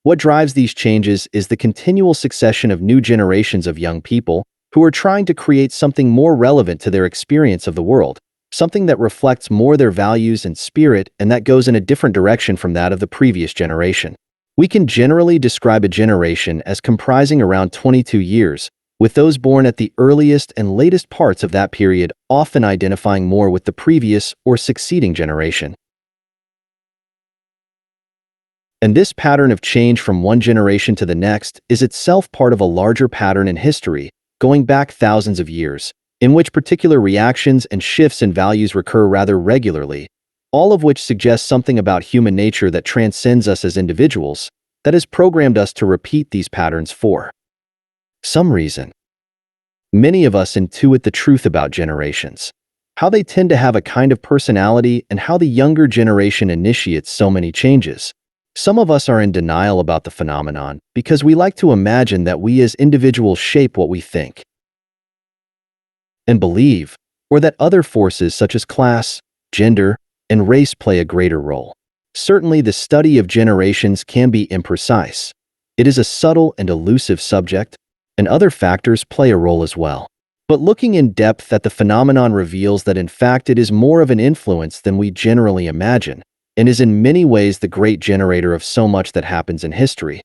What drives these changes is the continual succession of new generations of young people who are trying to create something more relevant to their experience of the world, something that reflects more their values and spirit and that goes in a different direction from that of the previous generation. We can generally describe a generation as comprising around 22 years, with those born at the earliest and latest parts of that period often identifying more with the previous or succeeding generation. And this pattern of change from one generation to the next is itself part of a larger pattern in history, going back thousands of years, in which particular reactions and shifts in values recur rather regularly, all of which suggests something about human nature that transcends us as individuals, that has programmed us to repeat these patterns for some reason. Many of us intuit the truth about generations, how they tend to have a kind of personality and how the younger generation initiates so many changes. Some of us are in denial about the phenomenon because we like to imagine that we as individuals shape what we think and believe, or that other forces such as class, gender, and race play a greater role. Certainly, the study of generations can be imprecise. It is a subtle and elusive subject, and other factors play a role as well. But looking in depth at the phenomenon reveals that in fact it is more of an influence than we generally imagine, and is in many ways the great generator of so much that happens in history.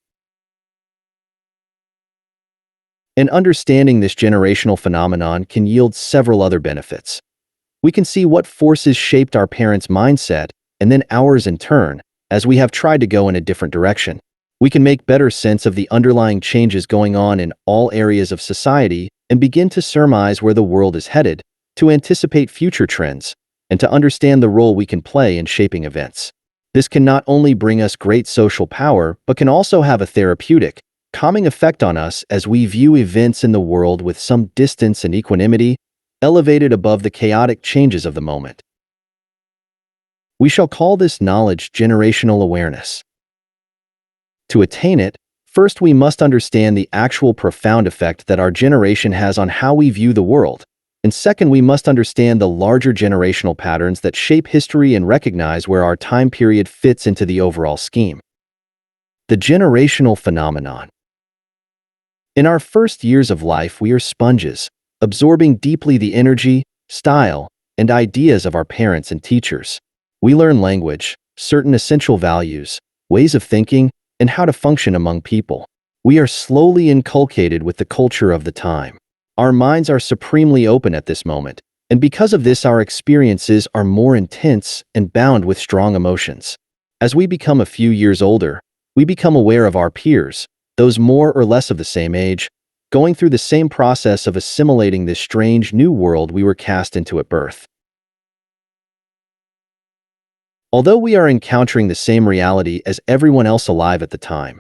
And understanding this generational phenomenon can yield several other benefits. We can see what forces shaped our parents' mindset, and then ours in turn, as we have tried to go in a different direction. We can make better sense of the underlying changes going on in all areas of society and begin to surmise where the world is headed, to anticipate future trends, and to understand the role we can play in shaping events. This can not only bring us great social power, but can also have a therapeutic, calming effect on us as we view events in the world with some distance and equanimity, elevated above the chaotic changes of the moment. We shall call this knowledge generational awareness. To attain it, first we must understand the actual profound effect that our generation has on how we view the world, and second we must understand the larger generational patterns that shape history and recognize where our time period fits into the overall scheme. The generational phenomenon. In our first years of life, we are sponges, absorbing deeply the energy, style, and ideas of our parents and teachers. We learn language, certain essential values, ways of thinking, and how to function among people. We are slowly inculcated with the culture of the time. Our minds are supremely open at this moment, and because of this our experiences are more intense and bound with strong emotions. As we become a few years older, we become aware of our peers, those more or less of the same age, going through the same process of assimilating this strange new world we were cast into at birth. Although we are encountering the same reality as everyone else alive at the time,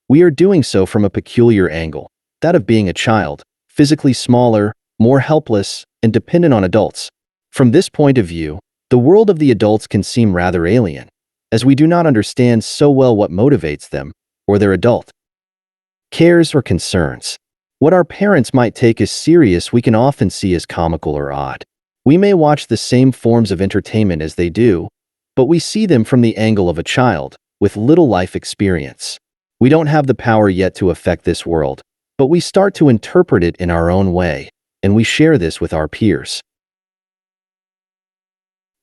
we are doing so from a peculiar angle, that of being a child, physically smaller, more helpless, and dependent on adults. From this point of view, the world of the adults can seem rather alien, as we do not understand so well what motivates them, or their adult cares or concerns. What our parents might take as serious we can often see as comical or odd. We may watch the same forms of entertainment as they do, but we see them from the angle of a child, with little life experience. We don't have the power yet to affect this world, but we start to interpret it in our own way, and we share this with our peers.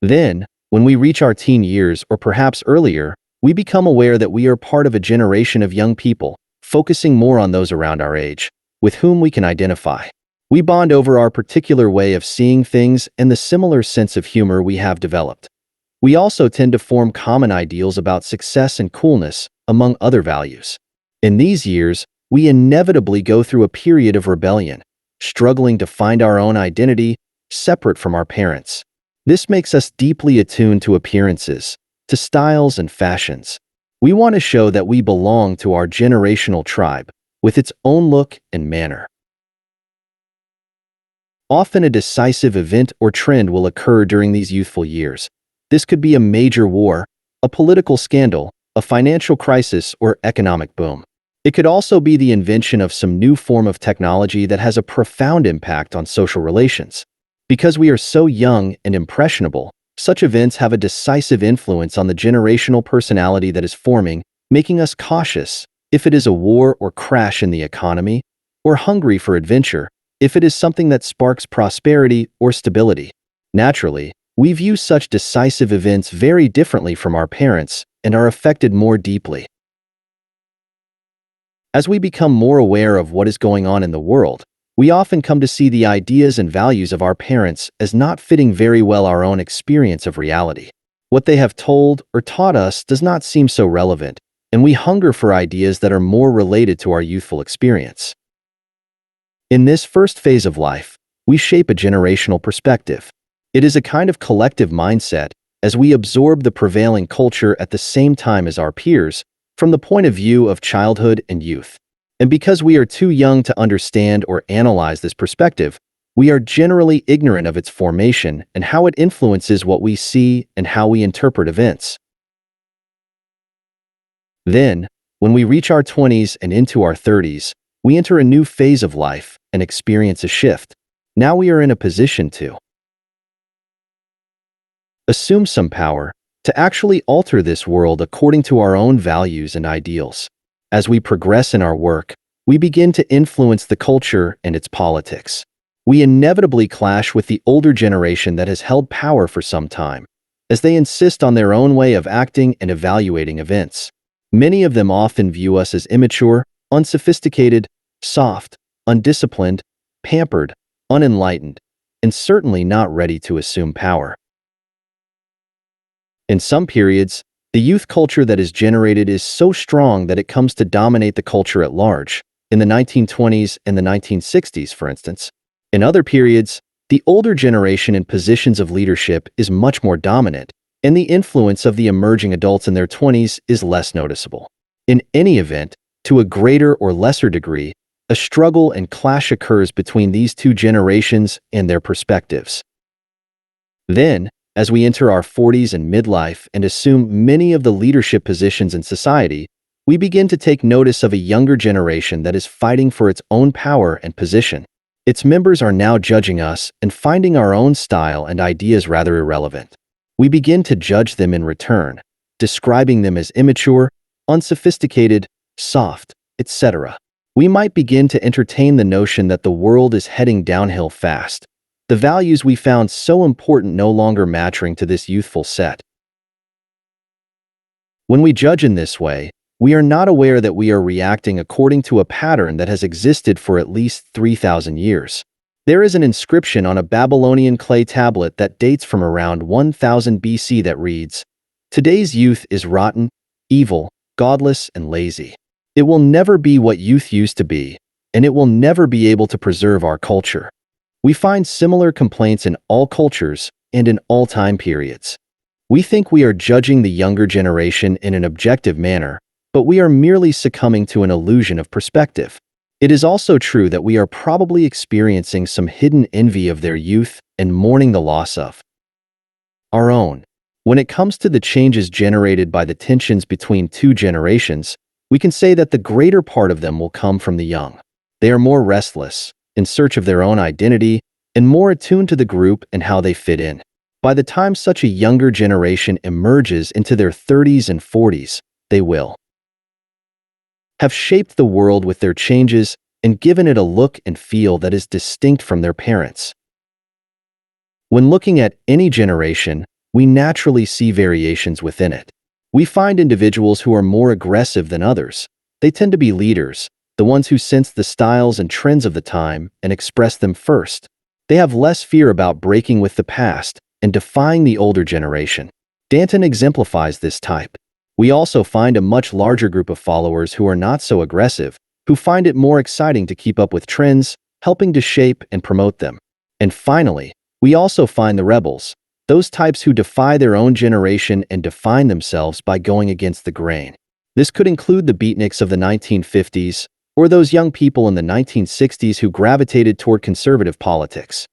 Then, when we reach our teen years or perhaps earlier, we become aware that we are part of a generation of young people, focusing more on those around our age, with whom we can identify. We bond over our particular way of seeing things and the similar sense of humor we have developed. We also tend to form common ideals about success and coolness, among other values. In these years, we inevitably go through a period of rebellion, struggling to find our own identity, separate from our parents. This makes us deeply attuned to appearances, to styles and fashions. We want to show that we belong to our generational tribe, with its own look and manner. Often a decisive event or trend will occur during these youthful years. This could be a major war, a political scandal, a financial crisis, or economic boom. It could also be the invention of some new form of technology that has a profound impact on social relations. Because we are so young and impressionable, such events have a decisive influence on the generational personality that is forming, making us cautious if it is a war or crash in the economy, or hungry for adventure if it is something that sparks prosperity or stability. Naturally, we view such decisive events very differently from our parents and are affected more deeply. As we become more aware of what is going on in the world, we often come to see the ideas and values of our parents as not fitting very well our own experience of reality. What they have told or taught us does not seem so relevant, and we hunger for ideas that are more related to our youthful experience. In this first phase of life, we shape a generational perspective. It is a kind of collective mindset as we absorb the prevailing culture at the same time as our peers, from the point of view of childhood and youth. And because we are too young to understand or analyze this perspective, we are generally ignorant of its formation and how it influences what we see and how we interpret events. Then, when we reach our 20s and into our 30s, we enter a new phase of life and experience a shift. Now we are in a position to assume some power, to actually alter this world according to our own values and ideals. As we progress in our work, we begin to influence the culture and its politics. We inevitably clash with the older generation that has held power for some time, as they insist on their own way of acting and evaluating events. Many of them often view us as immature, unsophisticated, soft, undisciplined, pampered, unenlightened, and certainly not ready to assume power. In some periods, the youth culture that is generated is so strong that it comes to dominate the culture at large, in the 1920s and the 1960s, for instance. In other periods, the older generation in positions of leadership is much more dominant, and the influence of the emerging adults in their 20s is less noticeable. In any event, to a greater or lesser degree, a struggle and clash occurs between these two generations and their perspectives. Then, as we enter our 40s and midlife and assume many of the leadership positions in society, we begin to take notice of a younger generation that is fighting for its own power and position. Its members are now judging us and finding our own style and ideas rather irrelevant. We begin to judge them in return, describing them as immature, unsophisticated, soft, etc. We might begin to entertain the notion that the world is heading downhill fast. The values we found so important no longer matching to this youthful set. When we judge in this way, we are not aware that we are reacting according to a pattern that has existed for at least 3,000 years. There is an inscription on a Babylonian clay tablet that dates from around 1000 BC that reads, "Today's youth is rotten, evil, godless, and lazy. It will never be what youth used to be, and it will never be able to preserve our culture." We find similar complaints in all cultures and in all time periods. We think we are judging the younger generation in an objective manner, but we are merely succumbing to an illusion of perspective. It is also true that we are probably experiencing some hidden envy of their youth and mourning the loss of our own. When it comes to the changes generated by the tensions between two generations, we can say that the greater part of them will come from the young. They are more restless, in search of their own identity, and more attuned to the group and how they fit in. By the time such a younger generation emerges into their 30s and 40s, they will have shaped the world with their changes and given it a look and feel that is distinct from their parents. When looking at any generation, we naturally see variations within it. We find individuals who are more aggressive than others. They tend to be leaders, the ones who sense the styles and trends of the time and express them first. They have less fear about breaking with the past and defying the older generation. Danton exemplifies this type. We also find a much larger group of followers who are not so aggressive, who find it more exciting to keep up with trends, helping to shape and promote them. And finally, we also find the rebels, those types who defy their own generation and define themselves by going against the grain. This could include the beatniks of the 1950s, or those young people in the 1960s who gravitated toward conservative politics.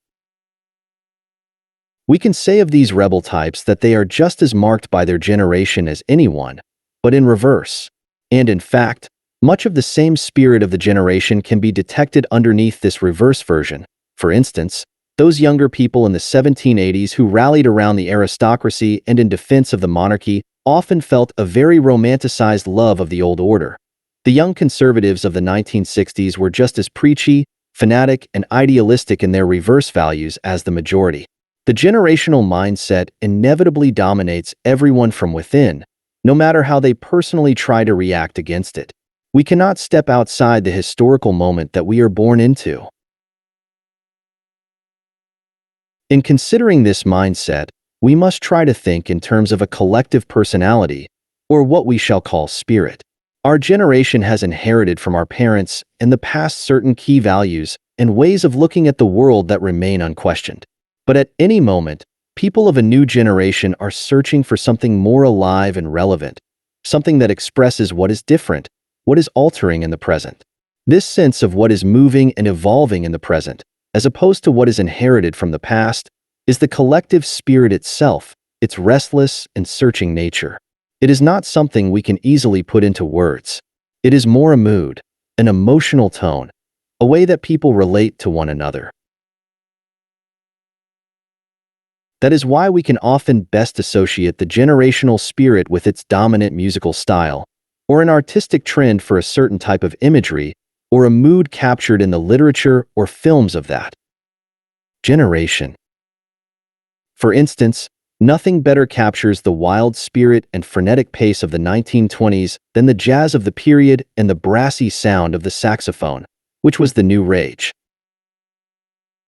We can say of these rebel types that they are just as marked by their generation as anyone, but in reverse. And in fact, much of the same spirit of the generation can be detected underneath this reverse version. For instance, those younger people in the 1780s who rallied around the aristocracy and in defense of the monarchy often felt a very romanticized love of the old order. The young conservatives of the 1960s were just as preachy, fanatic, and idealistic in their reverse values as the majority. The generational mindset inevitably dominates everyone from within, no matter how they personally try to react against it. We cannot step outside the historical moment that we are born into. In considering this mindset, we must try to think in terms of a collective personality, or what we shall call spirit. Our generation has inherited from our parents in the past certain key values and ways of looking at the world that remain unquestioned. But at any moment, people of a new generation are searching for something more alive and relevant, something that expresses what is different, what is altering in the present. This sense of what is moving and evolving in the present, as opposed to what is inherited from the past, is the collective spirit itself, its restless and searching nature. It is not something we can easily put into words. It is more a mood, an emotional tone, a way that people relate to one another. That is why we can often best associate the generational spirit with its dominant musical style, or an artistic trend for a certain type of imagery, or a mood captured in the literature or films of that generation. For instance, nothing better captures the wild spirit and frenetic pace of the 1920s than the jazz of the period and the brassy sound of the saxophone, which was the new rage.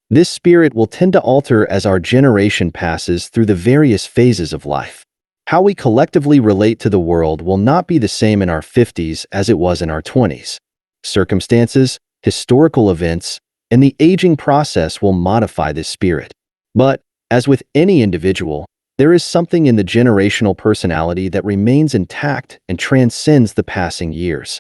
This spirit will tend to alter as our generation passes through the various phases of life. How we collectively relate to the world will not be the same in our 50s as it was in our 20s. Circumstances, historical events, and the aging process will modify this spirit. But, as with any individual, there is something in the generational personality that remains intact and transcends the passing years.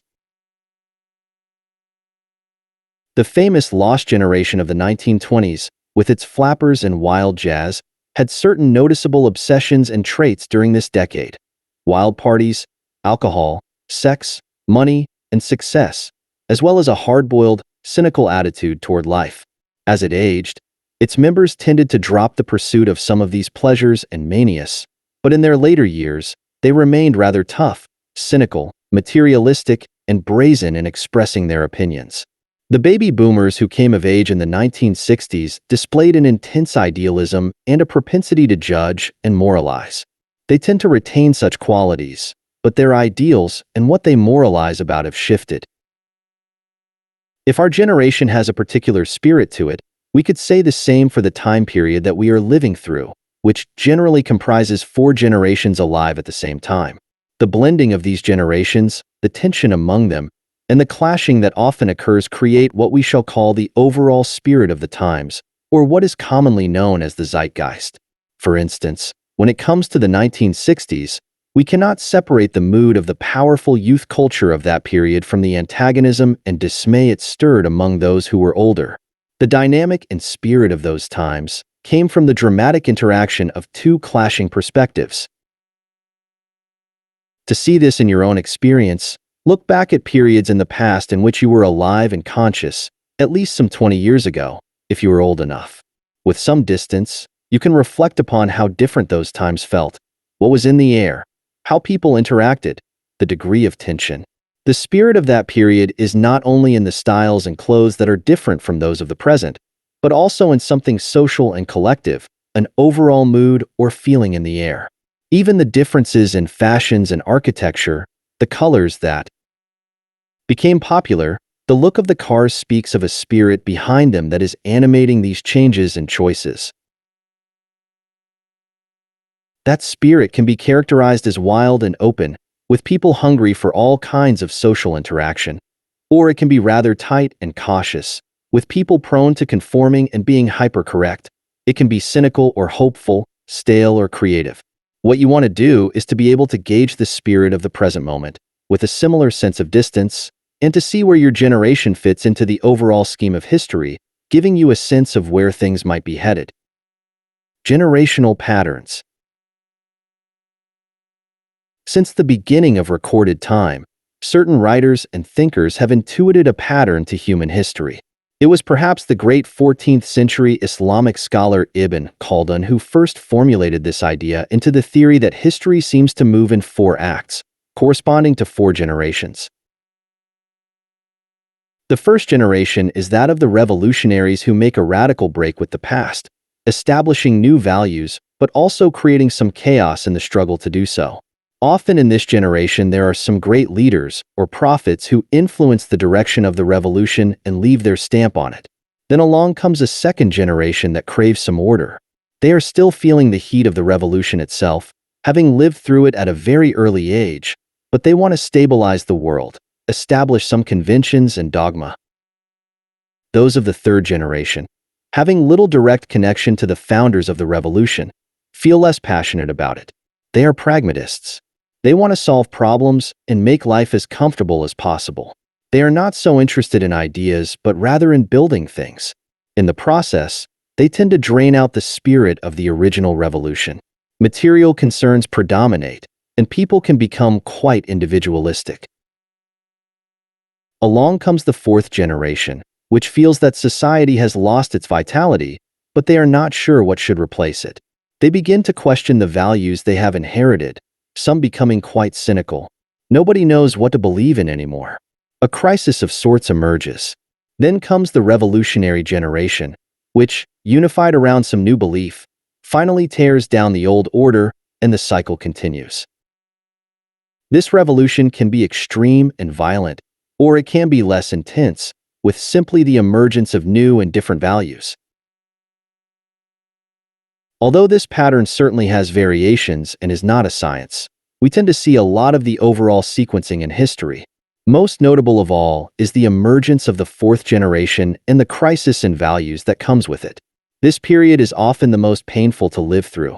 The famous lost generation of the 1920s, with its flappers and wild jazz, had certain noticeable obsessions and traits during this decade: wild parties, alcohol, sex, money, and success, as well as a hard-boiled, cynical attitude toward life. As it aged, its members tended to drop the pursuit of some of these pleasures and manias, but in their later years, they remained rather tough, cynical, materialistic, and brazen in expressing their opinions. The baby boomers who came of age in the 1960s displayed an intense idealism and a propensity to judge and moralize. They tend to retain such qualities, but their ideals and what they moralize about have shifted. If our generation has a particular spirit to it, we could say the same for the time period that we are living through, which generally comprises 4 generations alive at the same time. The blending of these generations, the tension among them, and the clashing that often occurs create what we shall call the overall spirit of the times, or what is commonly known as the zeitgeist. For instance, when it comes to the 1960s, we cannot separate the mood of the powerful youth culture of that period from the antagonism and dismay it stirred among those who were older. The dynamic and spirit of those times came from the dramatic interaction of 2 clashing perspectives. To see this in your own experience, look back at periods in the past in which you were alive and conscious, at least some 20 years ago, if you were old enough. With some distance, you can reflect upon how different those times felt, what was in the air, how people interacted, the degree of tension. The spirit of that period is not only in the styles and clothes that are different from those of the present, but also in something social and collective, an overall mood or feeling in the air. Even the differences in fashions and architecture, the colors that became popular, the look of the cars speaks of a spirit behind them that is animating these changes and choices. That spirit can be characterized as wild and open, with people hungry for all kinds of social interaction. Or it can be rather tight and cautious, with people prone to conforming and being hyper-correct. It can be cynical or hopeful, stale or creative. What you want to do is to be able to gauge the spirit of the present moment, with a similar sense of distance, and to see where your generation fits into the overall scheme of history, giving you a sense of where things might be headed. Generational patterns. Since the beginning of recorded time, certain writers and thinkers have intuited a pattern to human history. It was perhaps the great 14th century Islamic scholar Ibn Khaldun who first formulated this idea into the theory that history seems to move in 4 acts, corresponding to 4 generations. The first generation is that of the revolutionaries who make a radical break with the past, establishing new values, but also creating some chaos in the struggle to do so. Often in this generation there are some great leaders or prophets who influence the direction of the revolution and leave their stamp on it. Then along comes a second generation that craves some order. They are still feeling the heat of the revolution itself, having lived through it at a very early age, but they want to stabilize the world, establish some conventions and dogma. Those of the third generation, having little direct connection to the founders of the revolution, feel less passionate about it. They are pragmatists. They want to solve problems and make life as comfortable as possible. They are not so interested in ideas, but rather in building things. In the process, they tend to drain out the spirit of the original revolution. Material concerns predominate, and people can become quite individualistic. Along comes the fourth generation, which feels that society has lost its vitality, but they are not sure what should replace it. They begin to question the values they have inherited, some becoming quite cynical. Nobody knows what to believe in anymore. A crisis of sorts emerges. Then comes the revolutionary generation, which, unified around some new belief, finally tears down the old order, and the cycle continues. This revolution can be extreme and violent, or it can be less intense, with simply the emergence of new and different values. Although this pattern certainly has variations and is not a science, we tend to see a lot of the overall sequencing in history. Most notable of all is the emergence of the fourth generation and the crisis in values that comes with it. This period is often the most painful to live through.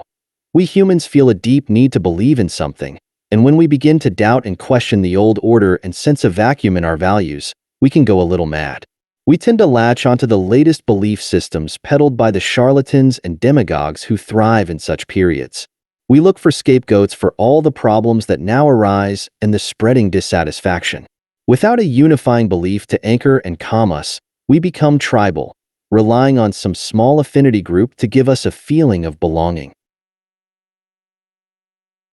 We humans feel a deep need to believe in something, and when we begin to doubt and question the old order and sense a vacuum in our values, we can go a little mad. We tend to latch onto the latest belief systems peddled by the charlatans and demagogues who thrive in such periods. We look for scapegoats for all the problems that now arise and the spreading dissatisfaction. Without a unifying belief to anchor and calm us, we become tribal, relying on some small affinity group to give us a feeling of belonging.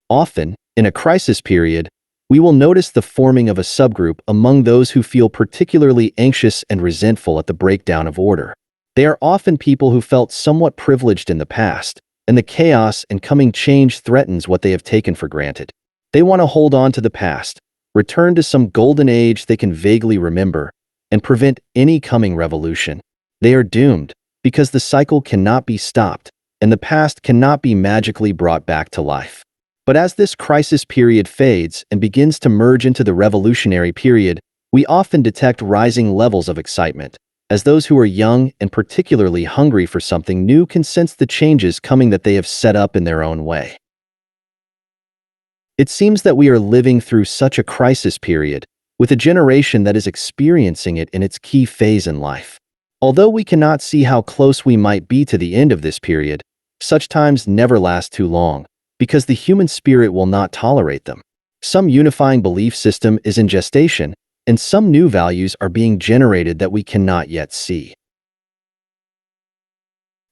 Often, in a crisis period, we will notice the forming of a subgroup among those who feel particularly anxious and resentful at the breakdown of order. They are often people who felt somewhat privileged in the past, and the chaos and coming change threatens what they have taken for granted. They want to hold on to the past, return to some golden age they can vaguely remember, and prevent any coming revolution. They are doomed, because the cycle cannot be stopped, and the past cannot be magically brought back to life. But as this crisis period fades and begins to merge into the revolutionary period, we often detect rising levels of excitement, as those who are young and particularly hungry for something new can sense the changes coming that they have set up in their own way. It seems that we are living through such a crisis period, with a generation that is experiencing it in its key phase in life. Although we cannot see how close we might be to the end of this period, such times never last too long, because the human spirit will not tolerate them. Some unifying belief system is in gestation, and some new values are being generated that we cannot yet see.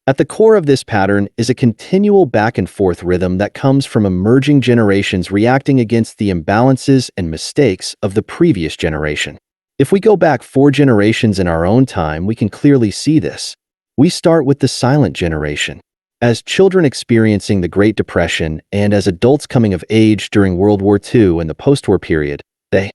At the core of this pattern is a continual back-and-forth rhythm that comes from emerging generations reacting against the imbalances and mistakes of the previous generation. If we go back 4 generations in our own time, we can clearly see this. We start with the silent generation. As children experiencing the Great Depression and as adults coming of age during World War II and the post-war period, they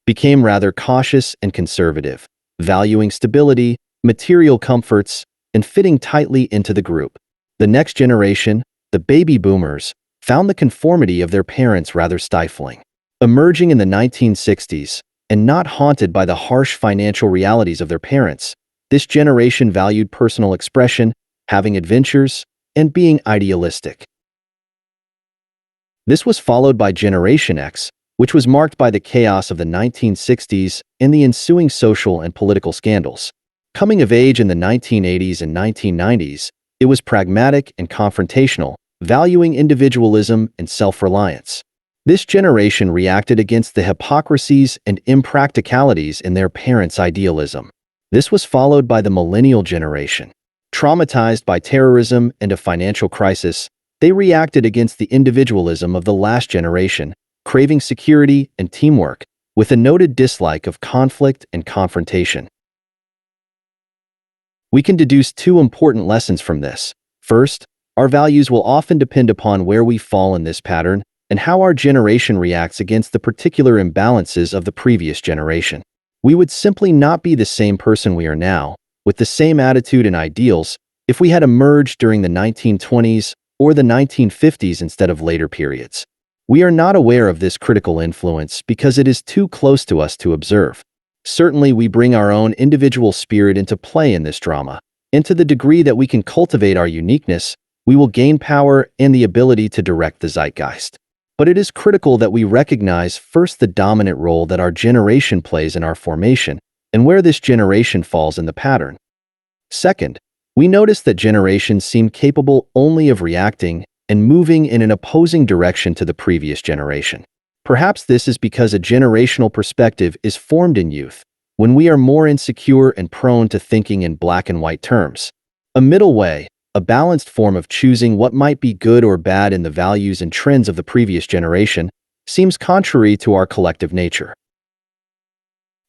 became rather cautious and conservative, valuing stability, material comforts, and fitting tightly into the group. The next generation, the baby boomers, found the conformity of their parents rather stifling. Emerging in the 1960s, and not haunted by the harsh financial realities of their parents, this generation valued personal expression, having adventures, and being idealistic. This was followed by Generation X, which was marked by the chaos of the 1960s and the ensuing social and political scandals. Coming of age in the 1980s and 1990s, It was pragmatic and confrontational, valuing individualism and self-reliance. This generation reacted against the hypocrisies and impracticalities in their parents' idealism. This was followed by the millennial generation. Traumatized by terrorism and a financial crisis, they reacted against the individualism of the last generation, craving security and teamwork, with a noted dislike of conflict and confrontation. We can deduce two important lessons from this. First, our values will often depend upon where we fall in this pattern and how our generation reacts against the particular imbalances of the previous generation. We would simply not be the same person we are now, with the same attitude and ideals, if we had emerged during the 1920s or the 1950s instead of later periods. We are not aware of this critical influence because it is too close to us to observe. Certainly, we bring our own individual spirit into play in this drama, and to the degree that we can cultivate our uniqueness, we will gain power and the ability to direct the zeitgeist. But it is critical that we recognize first the dominant role that our generation plays in our formation, and where this generation falls in the pattern. Second, we notice that generations seem capable only of reacting and moving in an opposing direction to the previous generation. Perhaps this is because a generational perspective is formed in youth, when we are more insecure and prone to thinking in black and white terms. A middle way, a balanced form of choosing what might be good or bad in the values and trends of the previous generation, seems contrary to our collective nature.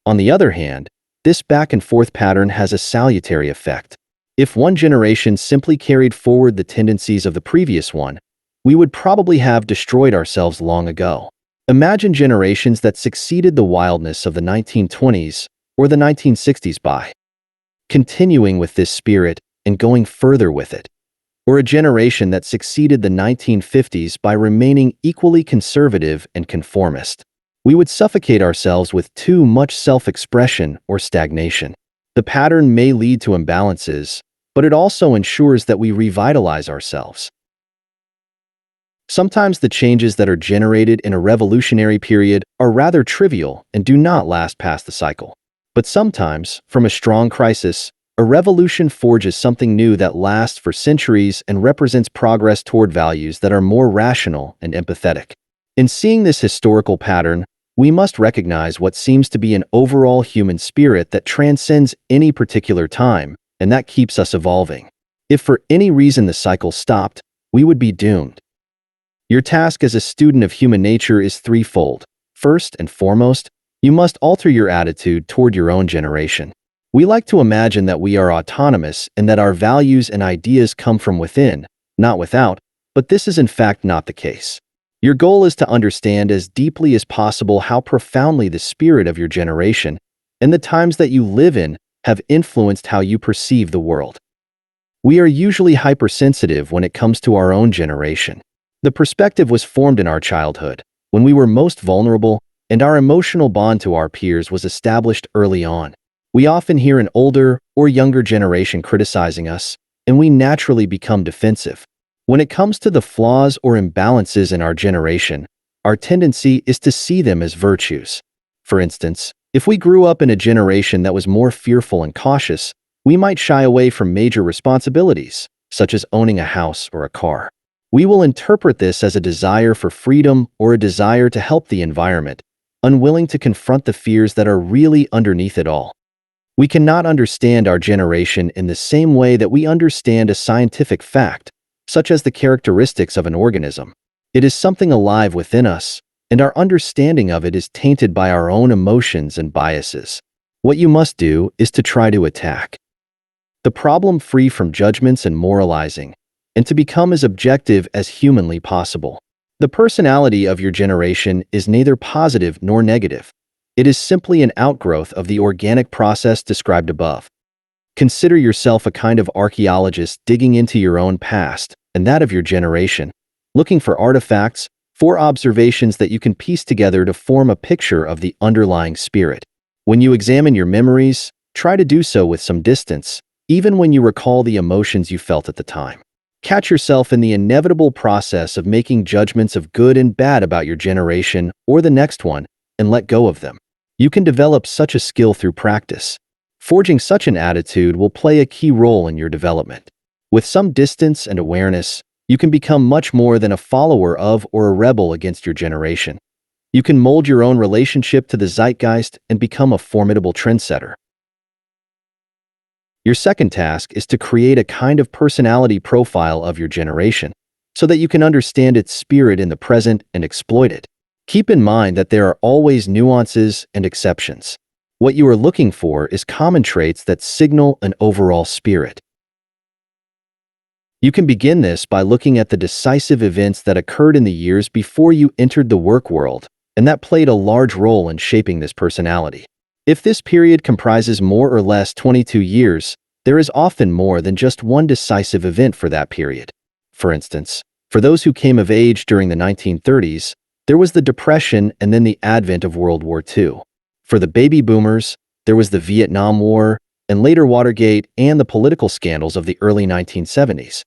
On the other hand, this back-and-forth pattern has a salutary effect. If one generation simply carried forward the tendencies of the previous one, we would probably have destroyed ourselves long ago. Imagine generations that succeeded the wildness of the 1920s or the 1960s by continuing with this spirit and going further with it, or a generation that succeeded the 1950s by remaining equally conservative and conformist. We would suffocate ourselves with too much self-expression or stagnation. The pattern may lead to imbalances, but it also ensures that we revitalize ourselves. Sometimes the changes that are generated in a revolutionary period are rather trivial and do not last past the cycle. But sometimes, from a strong crisis, a revolution forges something new that lasts for centuries and represents progress toward values that are more rational and empathetic. In seeing this historical pattern, we must recognize what seems to be an overall human spirit that transcends any particular time, and that keeps us evolving. If for any reason the cycle stopped, we would be doomed. Your task as a student of human nature is threefold. First and foremost, you must alter your attitude toward your own generation. We like to imagine that we are autonomous and that our values and ideas come from within, not without, but this is in fact not the case. Your goal is to understand as deeply as possible how profoundly the spirit of your generation and the times that you live in have influenced how you perceive the world. We are usually hypersensitive when it comes to our own generation. The perspective was formed in our childhood, when we were most vulnerable, and our emotional bond to our peers was established early on. We often hear an older or younger generation criticizing us, and we naturally become defensive. When it comes to the flaws or imbalances in our generation, our tendency is to see them as virtues. For instance, if we grew up in a generation that was more fearful and cautious, we might shy away from major responsibilities, such as owning a house or a car. We will interpret this as a desire for freedom or a desire to help the environment, unwilling to confront the fears that are really underneath it all. We cannot understand our generation in the same way that we understand a scientific fact, such as the characteristics of an organism. It is something alive within us, and our understanding of it is tainted by our own emotions and biases. What you must do is to try to attack the problem free from judgments and moralizing, and to become as objective as humanly possible. The personality of your generation is neither positive nor negative. It is simply an outgrowth of the organic process described above. Consider yourself a kind of archaeologist digging into your own past and that of your generation, looking for artifacts, for observations that you can piece together to form a picture of the underlying spirit. When you examine your memories, try to do so with some distance, even when you recall the emotions you felt at the time. Catch yourself in the inevitable process of making judgments of good and bad about your generation or the next one, and let go of them. You can develop such a skill through practice. Forging such an attitude will play a key role in your development. With some distance and awareness, you can become much more than a follower of or a rebel against your generation. You can mold your own relationship to the zeitgeist and become a formidable trendsetter. Your second task is to create a kind of personality profile of your generation, so that you can understand its spirit in the present and exploit it. Keep in mind that there are always nuances and exceptions. What you are looking for is common traits that signal an overall spirit. You can begin this by looking at the decisive events that occurred in the years before you entered the work world, and that played a large role in shaping this personality. If this period comprises more or less 22 years, there is often more than just one decisive event for that period. For instance, for those who came of age during the 1930s, there was the Depression and then the advent of World War II. For the baby boomers, there was the Vietnam War, and later Watergate and the political scandals of the early 1970s.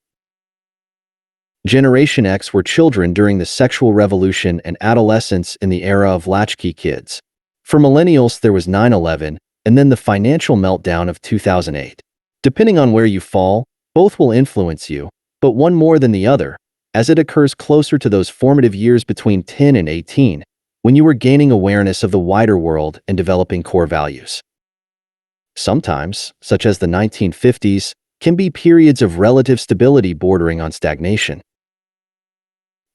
Generation X were children during the sexual revolution and adolescence in the era of latchkey kids. For millennials, there was 9/11 and then the financial meltdown of 2008. Depending on where you fall, both will influence you, but one more than the other, as it occurs closer to those formative years between 10 and 18, when you were gaining awareness of the wider world and developing core values. Sometimes, such as the 1950s, can be periods of relative stability bordering on stagnation.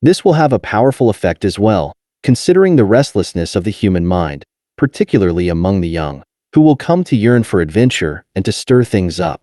This will have a powerful effect as well, considering the restlessness of the human mind, particularly among the young, who will come to yearn for adventure and to stir things up.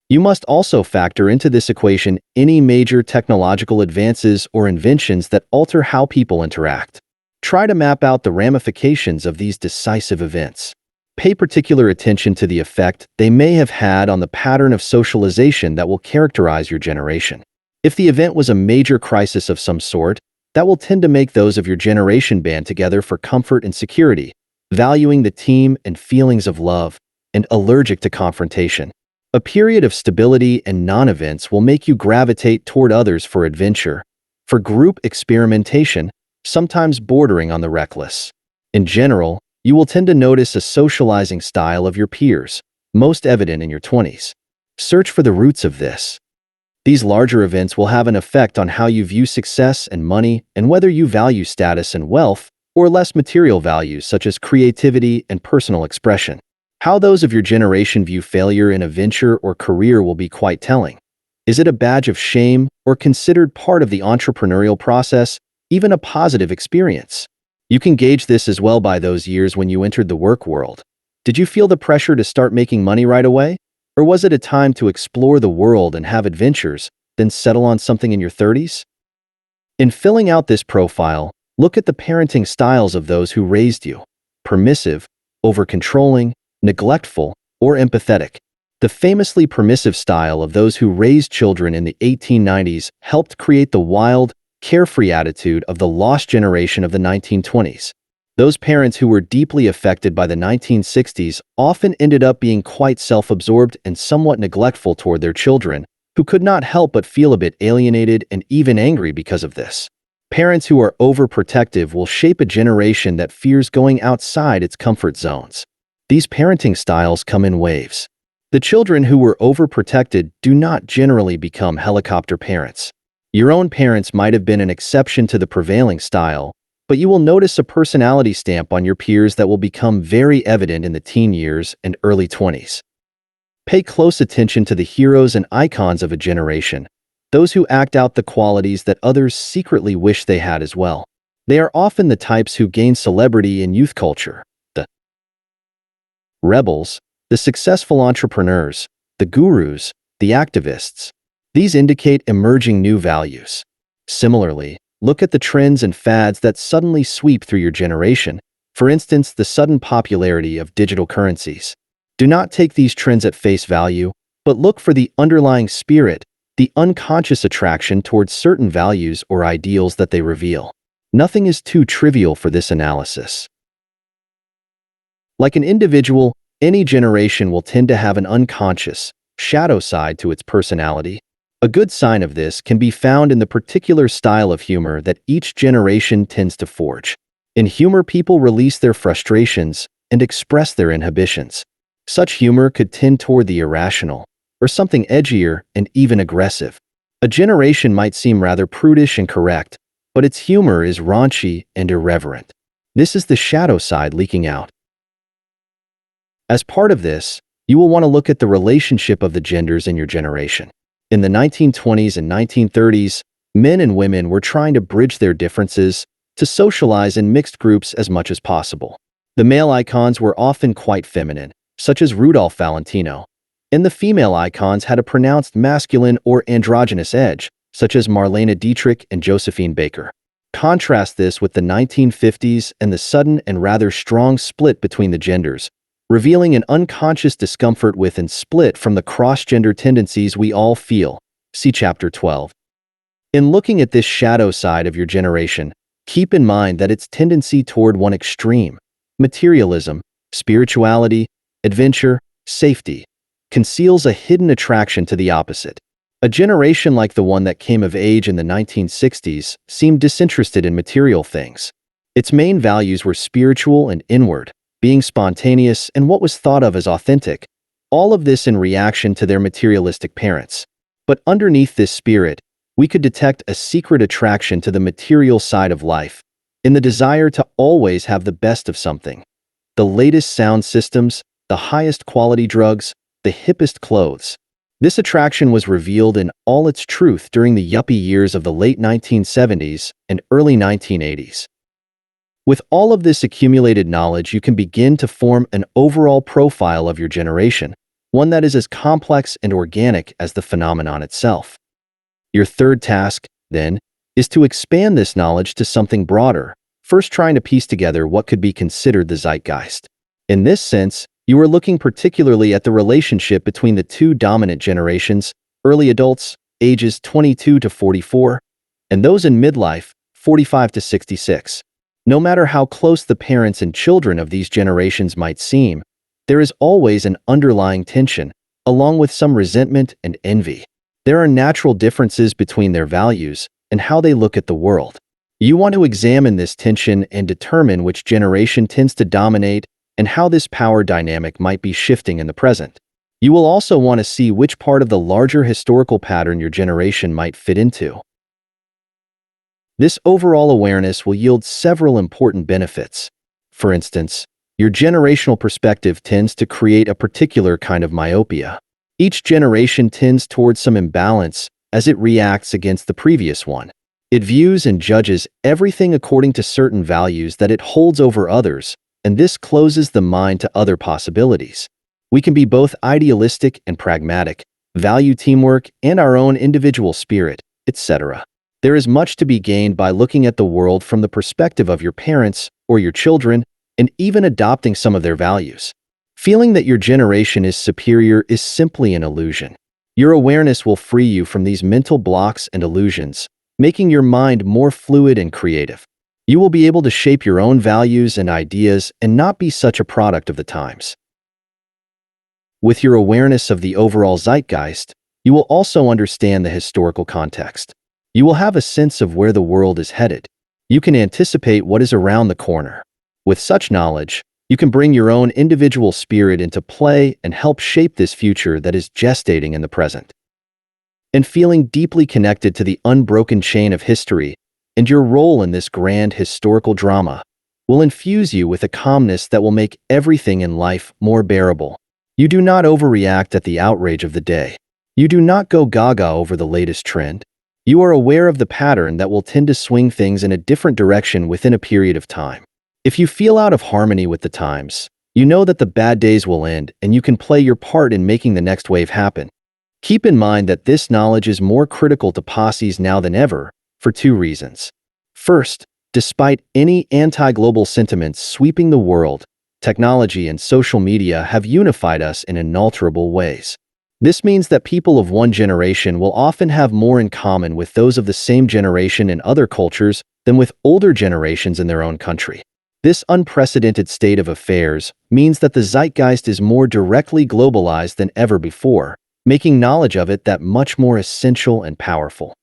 You must also factor into this equation any major technological advances or inventions that alter how people interact. Try to map out the ramifications of these decisive events. Pay particular attention to the effect they may have had on the pattern of socialization that will characterize your generation. If the event was a major crisis of some sort, that will tend to make those of your generation band together for comfort and security, valuing the team and feelings of love, and allergic to confrontation. A period of stability and non-events will make you gravitate toward others for adventure, for group experimentation, sometimes bordering on the reckless. In general, you will tend to notice a socializing style of your peers, most evident in your 20s. Search for the roots of this. These larger events will have an effect on how you view success and money and whether you value status and wealth or less material values such as creativity and personal expression. How those of your generation view failure in a venture or career will be quite telling. Is it a badge of shame or considered part of the entrepreneurial process, even a positive experience? You can gauge this as well by those years when you entered the work world. Did you feel the pressure to start making money right away? Or was it a time to explore the world and have adventures, then settle on something in your 30s? In filling out this profile, look at the parenting styles of those who raised you: permissive, over-controlling, neglectful, or empathetic. The famously permissive style of those who raised children in the 1890s helped create the wild, carefree attitude of the lost generation of the 1920s. Those parents who were deeply affected by the 1960s often ended up being quite self-absorbed and somewhat neglectful toward their children, who could not help but feel a bit alienated and even angry because of this. Parents who are overprotective will shape a generation that fears going outside its comfort zones. These parenting styles come in waves. The children who were overprotected do not generally become helicopter parents. Your own parents might have been an exception to the prevailing style, but you will notice a personality stamp on your peers that will become very evident in the teen years and early 20s. Pay close attention to the heroes and icons of a generation, those who act out the qualities that others secretly wish they had as well. They are often the types who gain celebrity in youth culture: the rebels, the successful entrepreneurs, the gurus, the activists. These indicate emerging new values. Similarly, look at the trends and fads that suddenly sweep through your generation, for instance, the sudden popularity of digital currencies. Do not take these trends at face value, but look for the underlying spirit, the unconscious attraction towards certain values or ideals that they reveal. Nothing is too trivial for this analysis. Like an individual, any generation will tend to have an unconscious, shadow side to its personality. A good sign of this can be found in the particular style of humor that each generation tends to forge. In humor, people release their frustrations and express their inhibitions. Such humor could tend toward the irrational, or something edgier and even aggressive. A generation might seem rather prudish and correct, but its humor is raunchy and irreverent. This is the shadow side leaking out. As part of this, you will want to look at the relationship of the genders in your generation. In the 1920s and 1930s, men and women were trying to bridge their differences to socialize in mixed groups as much as possible. The male icons were often quite feminine, such as Rudolph Valentino, and the female icons had a pronounced masculine or androgynous edge, such as Marlene Dietrich and Josephine Baker. Contrast this with the 1950s and the sudden and rather strong split between the genders, revealing an unconscious discomfort with and split from the cross-gender tendencies we all feel. See Chapter 12. In looking at this shadow side of your generation, keep in mind that its tendency toward one extreme, materialism, spirituality, adventure, safety, conceals a hidden attraction to the opposite. A generation like the one that came of age in the 1960s seemed disinterested in material things. Its main values were spiritual and inward, being spontaneous and what was thought of as authentic, all of this in reaction to their materialistic parents. But underneath this spirit, we could detect a secret attraction to the material side of life, in the desire to always have the best of something. The latest sound systems, the highest quality drugs, the hippest clothes. This attraction was revealed in all its truth during the yuppie years of the late 1970s and early 1980s. With all of this accumulated knowledge, you can begin to form an overall profile of your generation, one that is as complex and organic as the phenomenon itself. Your third task, then, is to expand this knowledge to something broader, first trying to piece together what could be considered the zeitgeist. In this sense, you are looking particularly at the relationship between the two dominant generations, early adults, ages 22 to 44, and those in midlife, 45 to 66. No matter how close the parents and children of these generations might seem, there is always an underlying tension, along with some resentment and envy. There are natural differences between their values and how they look at the world. You want to examine this tension and determine which generation tends to dominate and how this power dynamic might be shifting in the present. You will also want to see which part of the larger historical pattern your generation might fit into. This overall awareness will yield several important benefits. For instance, your generational perspective tends to create a particular kind of myopia. Each generation tends towards some imbalance as it reacts against the previous one. It views and judges everything according to certain values that it holds over others, and this closes the mind to other possibilities. We can be both idealistic and pragmatic, value teamwork and our own individual spirit, etc. There is much to be gained by looking at the world from the perspective of your parents or your children and even adopting some of their values. Feeling that your generation is superior is simply an illusion. Your awareness will free you from these mental blocks and illusions, making your mind more fluid and creative. You will be able to shape your own values and ideas and not be such a product of the times. With your awareness of the overall zeitgeist, you will also understand the historical context. You will have a sense of where the world is headed. You can anticipate what is around the corner. With such knowledge, you can bring your own individual spirit into play and help shape this future that is gestating in the present. And feeling deeply connected to the unbroken chain of history and your role in this grand historical drama will infuse you with a calmness that will make everything in life more bearable. You do not overreact at the outrage of the day. You do not go gaga over the latest trend. You are aware of the pattern that will tend to swing things in a different direction within a period of time. If you feel out of harmony with the times, you know that the bad days will end and you can play your part in making the next wave happen. Keep in mind that this knowledge is more critical to posses now than ever, for two reasons. First, despite any anti-global sentiments sweeping the world, technology and social media have unified us in inalterable ways. This means that people of one generation will often have more in common with those of the same generation in other cultures than with older generations in their own country. This unprecedented state of affairs means that the zeitgeist is more directly globalized than ever before, making knowledge of it that much more essential and powerful.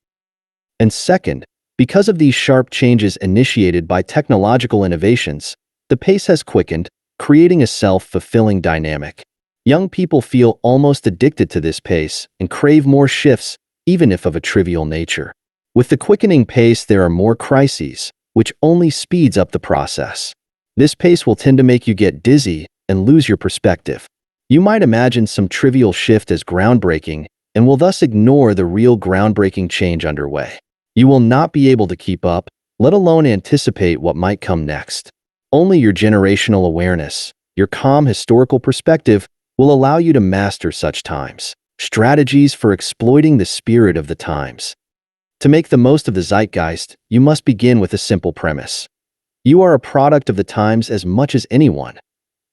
And second, because of these sharp changes initiated by technological innovations, the pace has quickened, creating a self-fulfilling dynamic. Young people feel almost addicted to this pace and crave more shifts, even if of a trivial nature. With the quickening pace, there are more crises, which only speeds up the process. This pace will tend to make you get dizzy and lose your perspective. You might imagine some trivial shift as groundbreaking and will thus ignore the real groundbreaking change underway. You will not be able to keep up, let alone anticipate what might come next. Only your generational awareness, your calm historical perspective, will allow you to master such times. Strategies for exploiting the spirit of the times. To make the most of the zeitgeist, you must begin with a simple premise. You are a product of the times as much as anyone.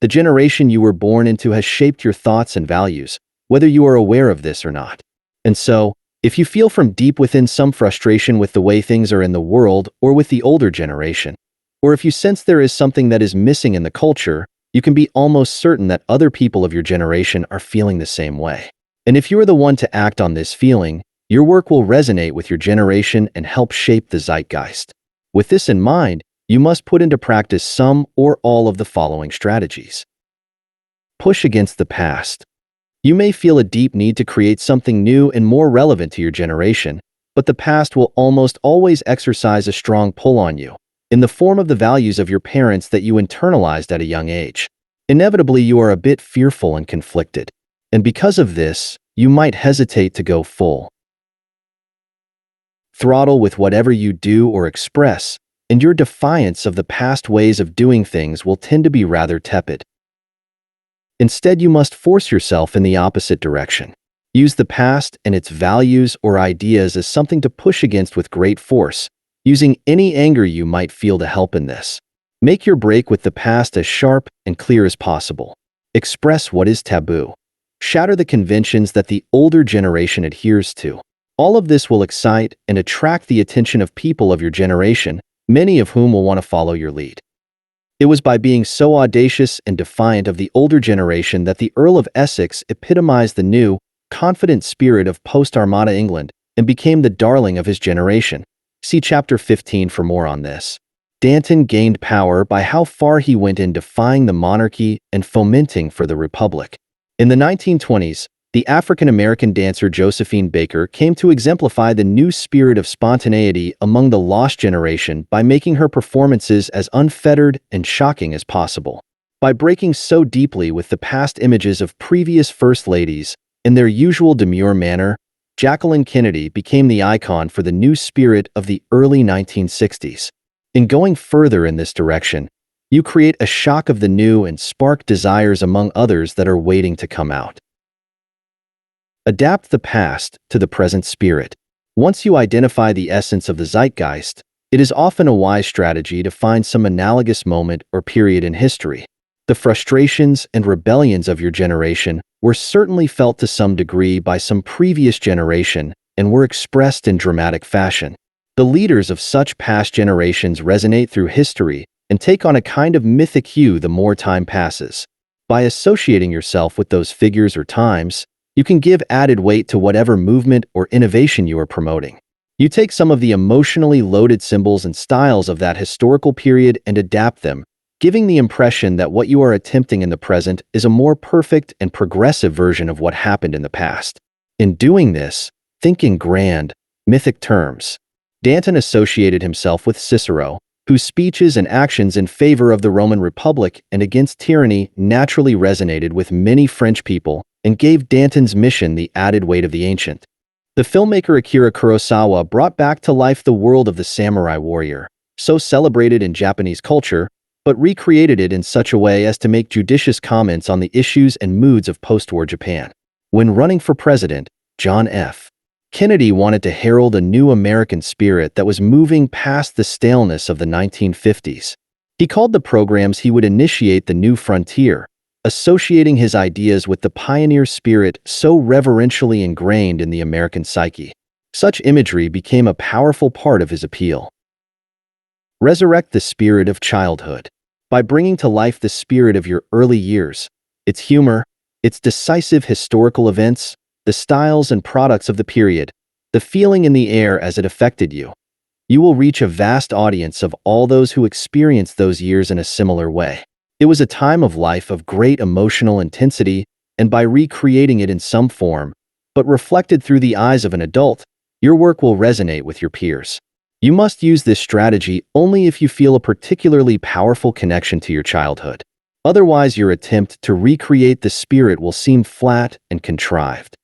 The generation you were born into has shaped your thoughts and values, whether you are aware of this or not. And so, if you feel from deep within some frustration with the way things are in the world or with the older generation, or if you sense there is something that is missing in the culture, you can be almost certain that other people of your generation are feeling the same way. And if you are the one to act on this feeling, your work will resonate with your generation and help shape the zeitgeist. With this in mind, you must put into practice some or all of the following strategies. Push against the past. You may feel a deep need to create something new and more relevant to your generation, but the past will almost always exercise a strong pull on you, in the form of the values of your parents that you internalized at a young age. Inevitably, you are a bit fearful and conflicted, and because of this, you might hesitate to go full throttle with whatever you do or express, and your defiance of the past ways of doing things will tend to be rather tepid. Instead, you must force yourself in the opposite direction. Use the past and its values or ideas as something to push against with great force, using any anger you might feel to help in this. Make your break with the past as sharp and clear as possible. Express what is taboo. Shatter the conventions that the older generation adheres to. All of this will excite and attract the attention of people of your generation, many of whom will want to follow your lead. It was by being so audacious and defiant of the older generation that the Earl of Essex epitomized the new, confident spirit of post-Armada England and became the darling of his generation. See Chapter 15 for more on this. Danton gained power by how far he went in defying the monarchy and fomenting for the Republic. In the 1920s, the African-American dancer Josephine Baker came to exemplify the new spirit of spontaneity among the lost generation by making her performances as unfettered and shocking as possible. By breaking so deeply with the past images of previous First Ladies in their usual demure manner, Jacqueline Kennedy became the icon for the new spirit of the early 1960s. In going further in this direction, you create a shock of the new and spark desires among others that are waiting to come out. Adapt the past to the present spirit. Once you identify the essence of the zeitgeist, it is often a wise strategy to find some analogous moment or period in history. The frustrations and rebellions of your generation were certainly felt to some degree by some previous generation and were expressed in dramatic fashion. The leaders of such past generations resonate through history and take on a kind of mythic hue the more time passes. By associating yourself with those figures or times, you can give added weight to whatever movement or innovation you are promoting. You take some of the emotionally loaded symbols and styles of that historical period and adapt them, giving the impression that what you are attempting in the present is a more perfect and progressive version of what happened in the past. In doing this, think in grand, mythic terms. Danton associated himself with Cicero, whose speeches and actions in favor of the Roman Republic and against tyranny naturally resonated with many French people and gave Danton's mission the added weight of the ancient. The filmmaker Akira Kurosawa brought back to life the world of the samurai warrior, so celebrated in Japanese culture, but recreated it in such a way as to make judicious comments on the issues and moods of post-war Japan. When running for president, John F. Kennedy wanted to herald a new American spirit that was moving past the staleness of the 1950s. He called the programs he would initiate the New Frontier, associating his ideas with the pioneer spirit so reverentially ingrained in the American psyche. Such imagery became a powerful part of his appeal. Resurrect the spirit of childhood. By bringing to life the spirit of your early years, its humor, its decisive historical events, the styles and products of the period, the feeling in the air as it affected you, you will reach a vast audience of all those who experienced those years in a similar way. It was a time of life of great emotional intensity, and by recreating it in some form, but reflected through the eyes of an adult, your work will resonate with your peers. You must use this strategy only if you feel a particularly powerful connection to your childhood. Otherwise, your attempt to recreate the spirit will seem flat and contrived.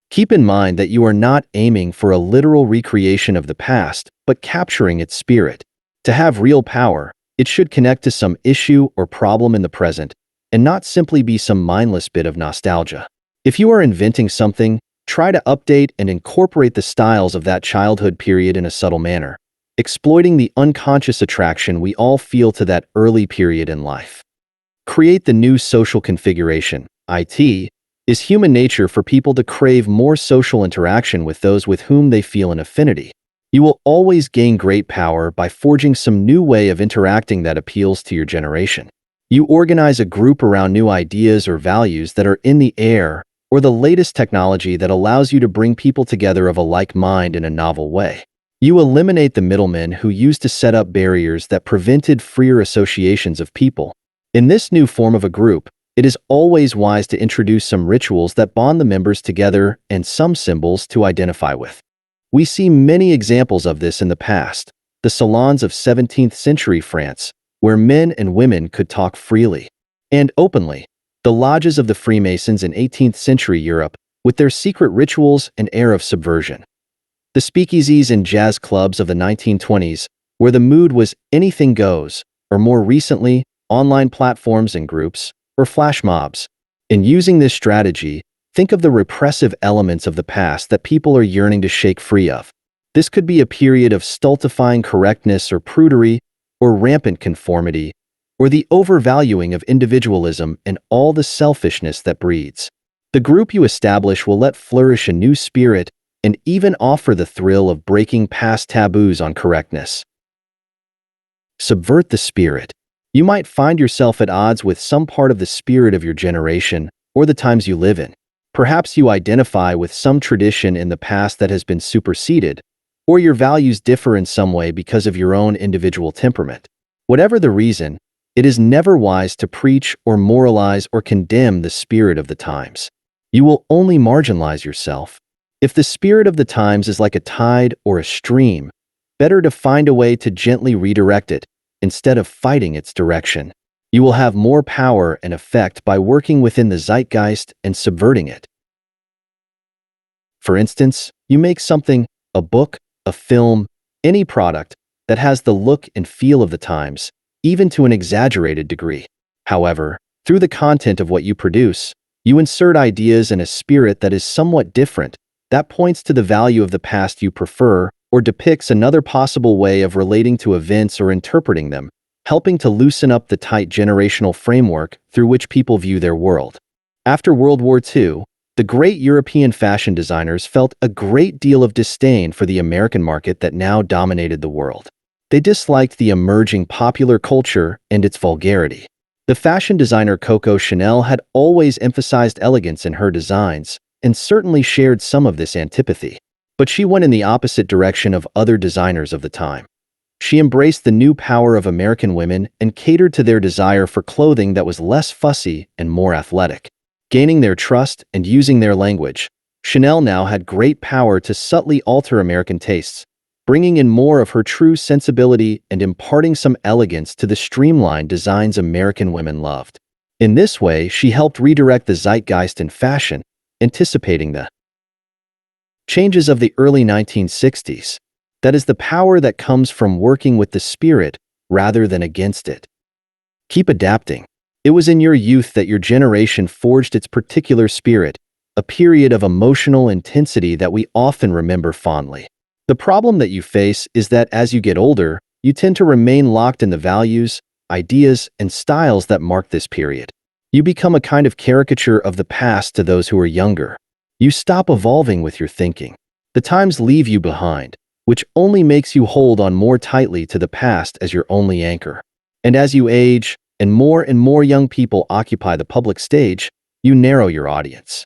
Keep in mind that you are not aiming for a literal recreation of the past, but capturing its spirit. To have real power, it should connect to some issue or problem in the present, and not simply be some mindless bit of nostalgia. If you are inventing something, try to update and incorporate the styles of that childhood period in a subtle manner, exploiting the unconscious attraction we all feel to that early period in life. Create the new social configuration. It is human nature for people to crave more social interaction with those with whom they feel an affinity. You will always gain great power by forging some new way of interacting that appeals to your generation. You organize a group around new ideas or values that are in the air, or the latest technology that allows you to bring people together of a like mind in a novel way. You eliminate the middlemen who used to set up barriers that prevented freer associations of people. In this new form of a group, it is always wise to introduce some rituals that bond the members together and some symbols to identify with. We see many examples of this in the past. The salons of 17th century France, where men and women could talk freely and openly. The lodges of the Freemasons in 18th century Europe, with their secret rituals and air of subversion. The speakeasies and jazz clubs of the 1920s, where the mood was anything goes, or more recently, online platforms and groups, or flash mobs. In using this strategy, think of the repressive elements of the past that people are yearning to shake free of. This could be a period of stultifying correctness or prudery, or rampant conformity, or the overvaluing of individualism and all the selfishness that breeds. The group you establish will let flourish a new spirit and even offer the thrill of breaking past taboos on correctness. Subvert the spirit. You might find yourself at odds with some part of the spirit of your generation or the times you live in. Perhaps you identify with some tradition in the past that has been superseded, or your values differ in some way because of your own individual temperament. Whatever the reason, it is never wise to preach or moralize or condemn the spirit of the times. You will only marginalize yourself. If the spirit of the times is like a tide or a stream, better to find a way to gently redirect it instead of fighting its direction. You will have more power and effect by working within the zeitgeist and subverting it. For instance, you make something, a book, a film, any product, that has the look and feel of the times, even to an exaggerated degree. However, through the content of what you produce, you insert ideas and a spirit that is somewhat different, that points to the value of the past you prefer, or depicts another possible way of relating to events or interpreting them, helping to loosen up the tight generational framework through which people view their world. After World War II, the great European fashion designers felt a great deal of disdain for the American market that now dominated the world. They disliked the emerging popular culture and its vulgarity. The fashion designer Coco Chanel had always emphasized elegance in her designs, and certainly shared some of this antipathy. But she went in the opposite direction of other designers of the time. She embraced the new power of American women and catered to their desire for clothing that was less fussy and more athletic. Gaining their trust and using their language, Chanel now had great power to subtly alter American tastes, bringing in more of her true sensibility and imparting some elegance to the streamlined designs American women loved. In this way, she helped redirect the zeitgeist in fashion, anticipating the changes of the early 1960s. That is the power that comes from working with the spirit rather than against it. Keep adapting. It was in your youth that your generation forged its particular spirit, a period of emotional intensity that we often remember fondly. The problem that you face is that as you get older, you tend to remain locked in the values, ideas, and styles that mark this period. You become a kind of caricature of the past to those who are younger. You stop evolving with your thinking. The times leave you behind, which only makes you hold on more tightly to the past as your only anchor. And as you age, and more young people occupy the public stage, you narrow your audience.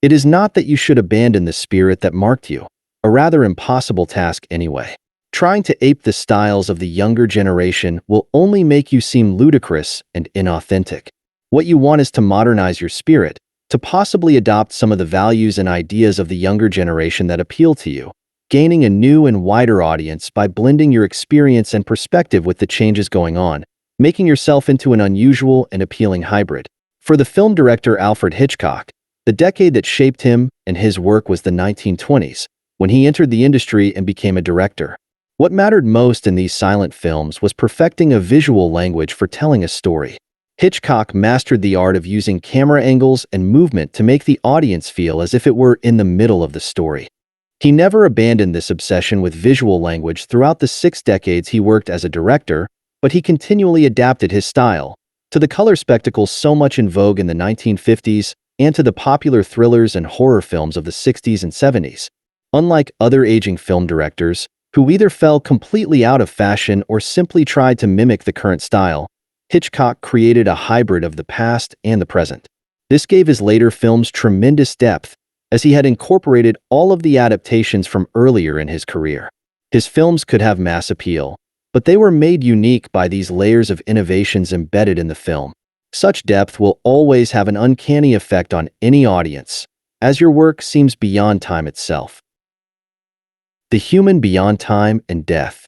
It is not that you should abandon the spirit that marked you, a rather impossible task anyway. Trying to ape the styles of the younger generation will only make you seem ludicrous and inauthentic. What you want is to modernize your spirit, to possibly adopt some of the values and ideas of the younger generation that appeal to you, gaining a new and wider audience by blending your experience and perspective with the changes going on, making yourself into an unusual and appealing hybrid. For the film director Alfred Hitchcock, the decade that shaped him and his work was the 1920s, when he entered the industry and became a director. What mattered most in these silent films was perfecting a visual language for telling a story. Hitchcock mastered the art of using camera angles and movement to make the audience feel as if it were in the middle of the story. He never abandoned this obsession with visual language throughout the 6 decades he worked as a director, but he continually adapted his style to the color spectacles so much in vogue in the 1950s and to the popular thrillers and horror films of the 60s and 70s. Unlike other aging film directors, who either fell completely out of fashion or simply tried to mimic the current style, Hitchcock created a hybrid of the past and the present. This gave his later films tremendous depth, as he had incorporated all of the adaptations from earlier in his career. His films could have mass appeal, but they were made unique by these layers of innovations embedded in the film. Such depth will always have an uncanny effect on any audience, as your work seems beyond time itself. The human beyond time and death.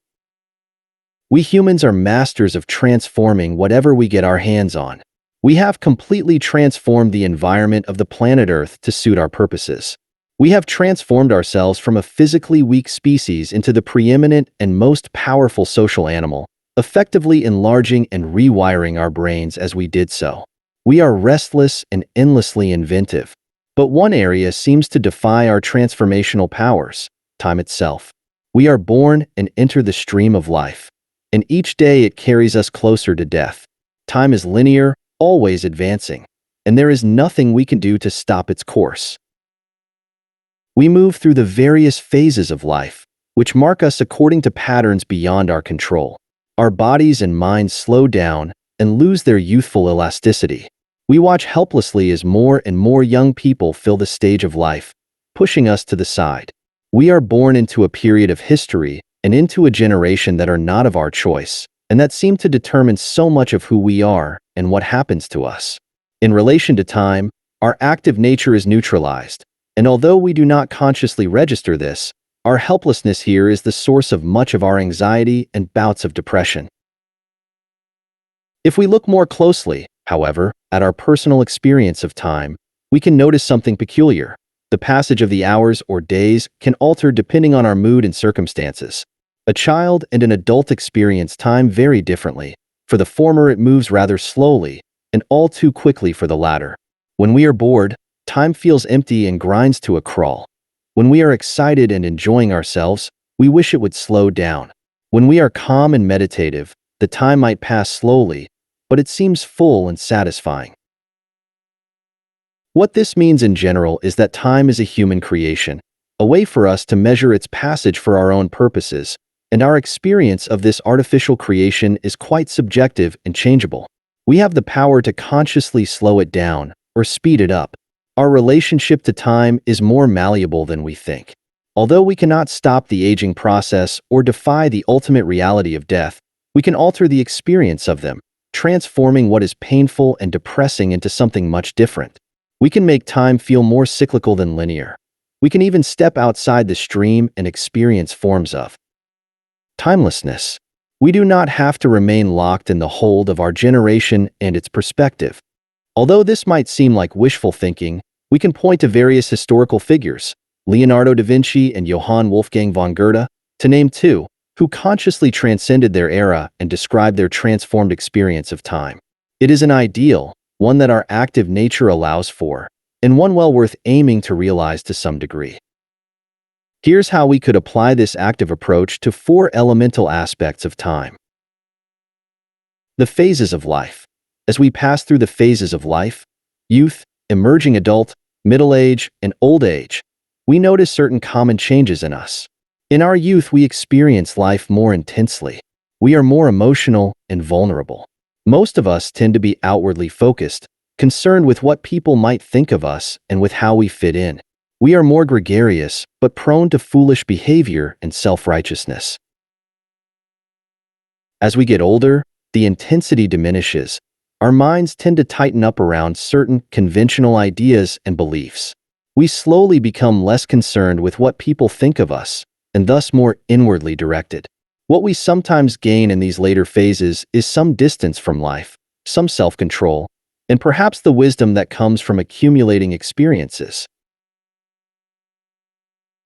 We humans are masters of transforming whatever we get our hands on. We have completely transformed the environment of the planet Earth to suit our purposes. We have transformed ourselves from a physically weak species into the preeminent and most powerful social animal, effectively enlarging and rewiring our brains as we did so. We are restless and endlessly inventive, but one area seems to defy our transformational powers: time itself. We are born and enter the stream of life, and each day it carries us closer to death. Time is linear, always advancing, and there is nothing we can do to stop its course. We move through the various phases of life, which mark us according to patterns beyond our control. Our bodies and minds slow down and lose their youthful elasticity. We watch helplessly as more and more young people fill the stage of life, pushing us to the side. We are born into a period of history and into a generation that are not of our choice, and that seem to determine so much of who we are and what happens to us. In relation to time, our active nature is neutralized, and although we do not consciously register this, our helplessness here is the source of much of our anxiety and bouts of depression. If we look more closely, however, at our personal experience of time, we can notice something peculiar. The passage of the hours or days can alter depending on our mood and circumstances. A child and an adult experience time very differently. For the former, it moves rather slowly, and all too quickly for the latter. When we are bored, time feels empty and grinds to a crawl. When we are excited and enjoying ourselves, we wish it would slow down. When we are calm and meditative, the time might pass slowly, but it seems full and satisfying. What this means in general is that time is a human creation, a way for us to measure its passage for our own purposes, and our experience of this artificial creation is quite subjective and changeable. We have the power to consciously slow it down or speed it up. Our relationship to time is more malleable than we think. Although we cannot stop the aging process or defy the ultimate reality of death, we can alter the experience of them, transforming what is painful and depressing into something much different. We can make time feel more cyclical than linear. We can even step outside the stream and experience forms of timelessness. We do not have to remain locked in the hold of our generation and its perspective. Although this might seem like wishful thinking, we can point to various historical figures, Leonardo da Vinci and Johann Wolfgang von Goethe, to name two, who consciously transcended their era and described their transformed experience of time. It is an ideal, one that our active nature allows for, and one well worth aiming to realize to some degree. Here's how we could apply this active approach to 4 elemental aspects of time. The phases of life. As we pass through the phases of life, youth, emerging adult, middle age, and old age, we notice certain common changes in us. In our youth, we experience life more intensely. We are more emotional and vulnerable. Most of us tend to be outwardly focused, concerned with what people might think of us and with how we fit in. We are more gregarious, but prone to foolish behavior and self-righteousness. As we get older, the intensity diminishes, our minds tend to tighten up around certain conventional ideas and beliefs. We slowly become less concerned with what people think of us, and thus more inwardly directed. What we sometimes gain in these later phases is some distance from life, some self-control, and perhaps the wisdom that comes from accumulating experiences.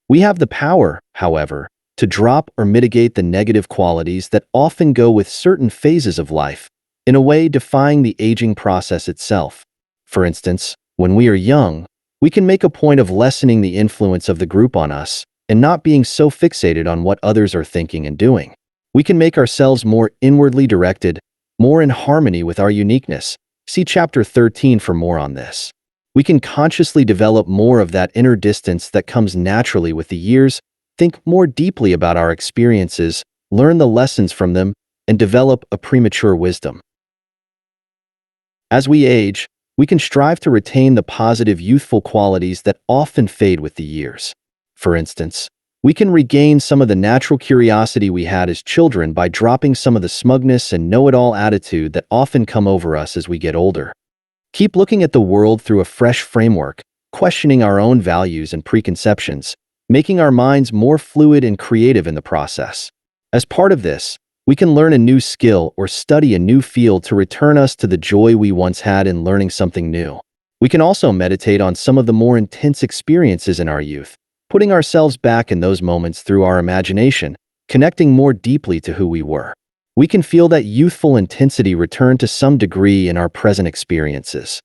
We have the power, however, to drop or mitigate the negative qualities that often go with certain phases of life, in a way defying the aging process itself. For instance, when we are young, we can make a point of lessening the influence of the group on us and not being so fixated on what others are thinking and doing. We can make ourselves more inwardly directed, more in harmony with our uniqueness. See Chapter 13 for more on this. We can consciously develop more of that inner distance that comes naturally with the years, think more deeply about our experiences, learn the lessons from them, and develop a premature wisdom. As we age, we can strive to retain the positive youthful qualities that often fade with the years. For instance, we can regain some of the natural curiosity we had as children by dropping some of the smugness and know-it-all attitude that often come over us as we get older. Keep looking at the world through a fresh framework, questioning our own values and preconceptions, making our minds more fluid and creative in the process. As part of this, we can learn a new skill or study a new field to return us to the joy we once had in learning something new. We can also meditate on some of the more intense experiences in our youth, putting ourselves back in those moments through our imagination, connecting more deeply to who we were. We can feel that youthful intensity return to some degree in our present experiences.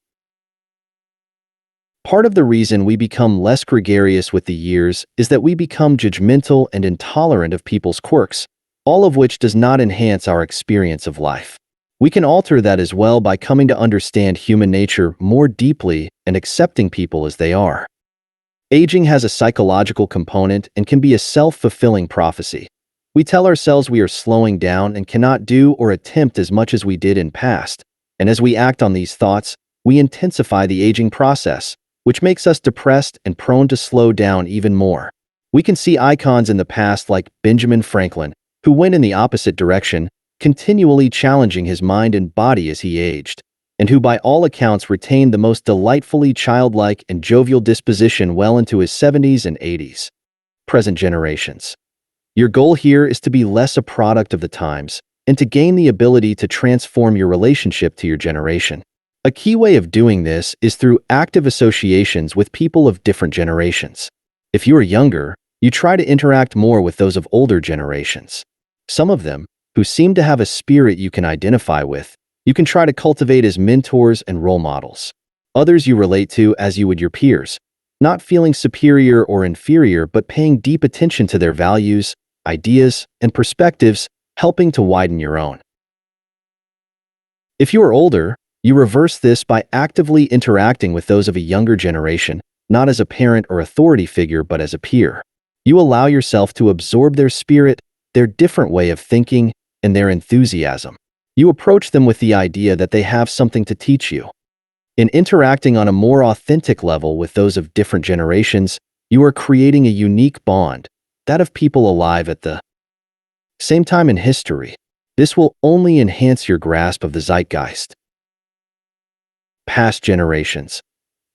Part of the reason we become less gregarious with the years is that we become judgmental and intolerant of people's quirks, all of which does not enhance our experience of life. We can alter that as well by coming to understand human nature more deeply and accepting people as they are. Aging has a psychological component and can be a self-fulfilling prophecy. We tell ourselves we are slowing down and cannot do or attempt as much as we did in past, and as we act on these thoughts, we intensify the aging process, which makes us depressed and prone to slow down even more. We can see icons in the past like Benjamin Franklin, who went in the opposite direction, continually challenging his mind and body as he aged, and who by all accounts retained the most delightfully childlike and jovial disposition well into his 70s and 80s. Present generations. Your goal here is to be less a product of the times and to gain the ability to transform your relationship to your generation. A key way of doing this is through active associations with people of different generations. If you are younger, you try to interact more with those of older generations. Some of them, who seem to have a spirit you can identify with, you can try to cultivate as mentors and role models. Others you relate to as you would your peers, not feeling superior or inferior but paying deep attention to their values, ideas, and perspectives, helping to widen your own. If you are older, you reverse this by actively interacting with those of a younger generation, not as a parent or authority figure but as a peer. You allow yourself to absorb their spirit, their different way of thinking, and their enthusiasm. You approach them with the idea that they have something to teach you. In interacting on a more authentic level with those of different generations, you are creating a unique bond, that of people alive at the same time in history. This will only enhance your grasp of the zeitgeist. Past generations.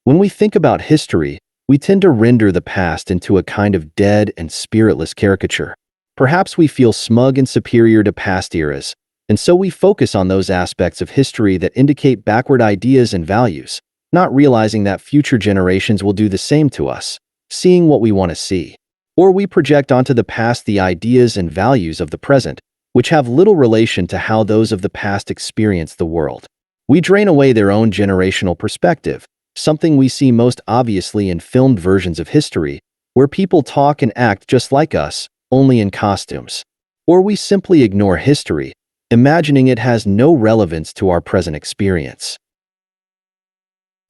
When we think about history, we tend to render the past into a kind of dead and spiritless caricature. Perhaps we feel smug and superior to past eras, and so we focus on those aspects of history that indicate backward ideas and values, not realizing that future generations will do the same to us, seeing what we want to see. Or we project onto the past the ideas and values of the present, which have little relation to how those of the past experienced the world. We drain away their own generational perspective, something we see most obviously in filmed versions of history, where people talk and act just like us, only in costumes. Or we simply ignore history, imagining it has no relevance to our present experience.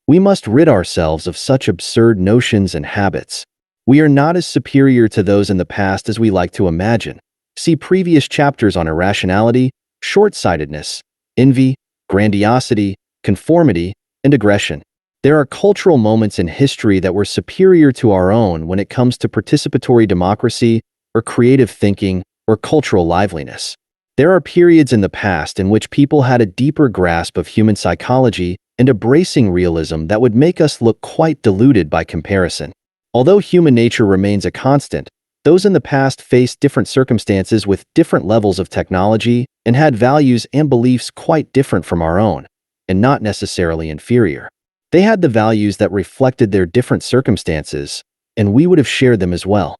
We must rid ourselves of such absurd notions and habits. We are not as superior to those in the past as we like to imagine. See previous chapters on irrationality, short-sightedness, envy, grandiosity, conformity, and aggression. There are cultural moments in history that were superior to our own when it comes to participatory democracy, or creative thinking, or cultural liveliness. There are periods in the past in which people had a deeper grasp of human psychology and a bracing realism that would make us look quite deluded by comparison. Although human nature remains a constant, those in the past faced different circumstances with different levels of technology and had values and beliefs quite different from our own, and not necessarily inferior. They had the values that reflected their different circumstances, and we would have shared them as well.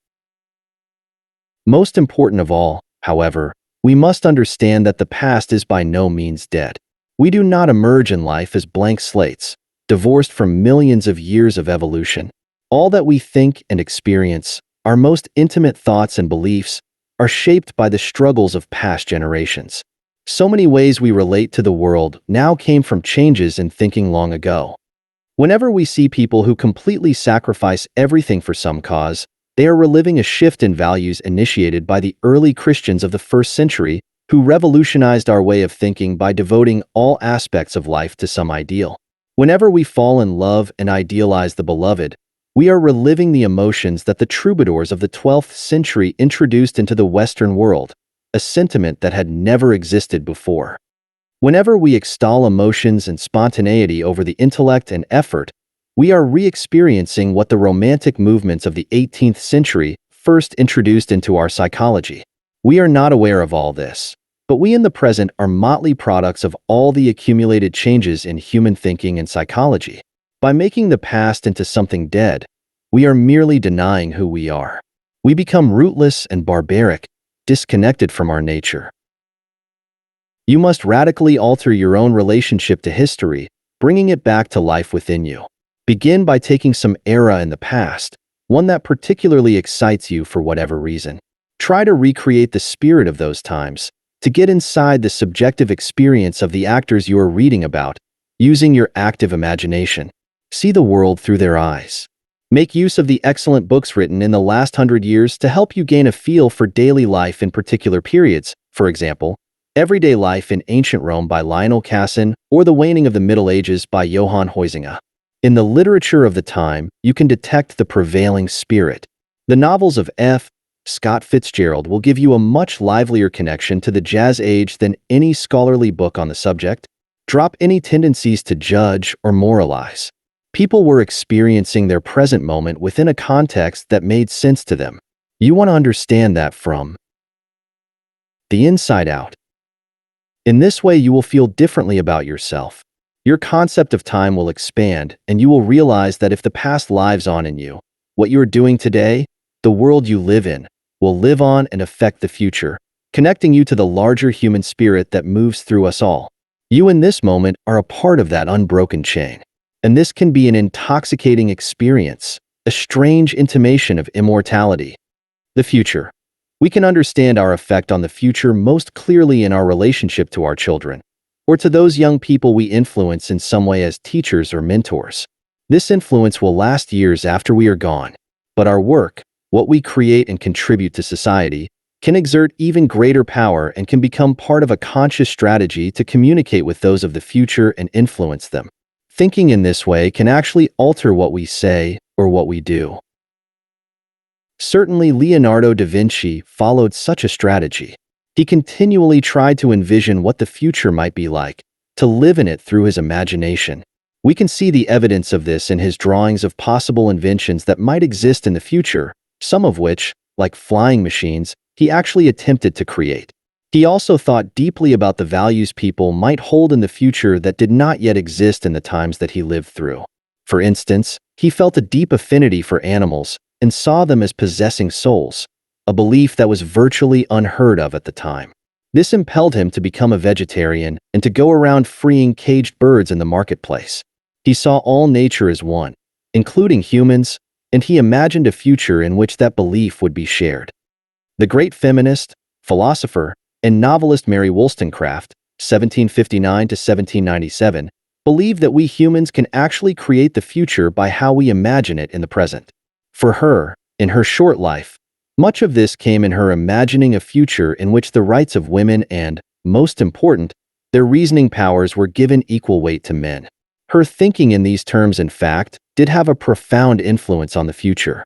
Most important of all, however, we must understand that the past is by no means dead. We do not emerge in life as blank slates, divorced from millions of years of evolution. All that we think and experience, our most intimate thoughts and beliefs, are shaped by the struggles of past generations. So many ways we relate to the world now came from changes in thinking long ago. Whenever we see people who completely sacrifice everything for some cause, they are reliving a shift in values initiated by the early Christians of the 1st century who revolutionized our way of thinking by devoting all aspects of life to some ideal. Whenever we fall in love and idealize the beloved, we are reliving the emotions that the troubadours of the 12th century introduced into the Western world, a sentiment that had never existed before. Whenever we extol emotions and spontaneity over the intellect and effort, we are re-experiencing what the romantic movements of the 18th century first introduced into our psychology. We are not aware of all this, but we in the present are motley products of all the accumulated changes in human thinking and psychology. By making the past into something dead, we are merely denying who we are. We become rootless and barbaric, disconnected from our nature. You must radically alter your own relationship to history, bringing it back to life within you. Begin by taking some era in the past, one that particularly excites you for whatever reason. Try to recreate the spirit of those times, to get inside the subjective experience of the actors you are reading about, using your active imagination. See the world through their eyes. Make use of the excellent books written in the last 100 years to help you gain a feel for daily life in particular periods. For example, Everyday Life in Ancient Rome by Lionel Casson or The Waning of the Middle Ages by Johann Huizinga. In the literature of the time, you can detect the prevailing spirit. The novels of F. Scott Fitzgerald will give you a much livelier connection to the Jazz Age than any scholarly book on the subject. Drop any tendencies to judge or moralize. People were experiencing their present moment within a context that made sense to them. You want to understand that from the inside out. In this way, you will feel differently about yourself. Your concept of time will expand, and you will realize that if the past lives on in you, what you are doing today, the world you live in, will live on and affect the future, connecting you to the larger human spirit that moves through us all. You in this moment are a part of that unbroken chain. And this can be an intoxicating experience, a strange intimation of immortality. The future. We can understand our effect on the future most clearly in our relationship to our children, or to those young people we influence in some way as teachers or mentors. This influence will last years after we are gone, but our work, what we create and contribute to society, can exert even greater power and can become part of a conscious strategy to communicate with those of the future and influence them. Thinking in this way can actually alter what we say or what we do. Certainly, Leonardo da Vinci followed such a strategy. He continually tried to envision what the future might be like, to live in it through his imagination. We can see the evidence of this in his drawings of possible inventions that might exist in the future, some of which, like flying machines, he actually attempted to create. He also thought deeply about the values people might hold in the future that did not yet exist in the times that he lived through. For instance, he felt a deep affinity for animals and saw them as possessing souls, a belief that was virtually unheard of at the time. This impelled him to become a vegetarian and to go around freeing caged birds in the marketplace. He saw all nature as one, including humans, and he imagined a future in which that belief would be shared. The great feminist, philosopher, and novelist Mary Wollstonecraft, 1759 to 1797, believed that we humans can actually create the future by how we imagine it in the present. For her, in her short life, much of this came in her imagining a future in which the rights of women and, most important, their reasoning powers were given equal weight to men. Her thinking in these terms, in fact, did have a profound influence on the future.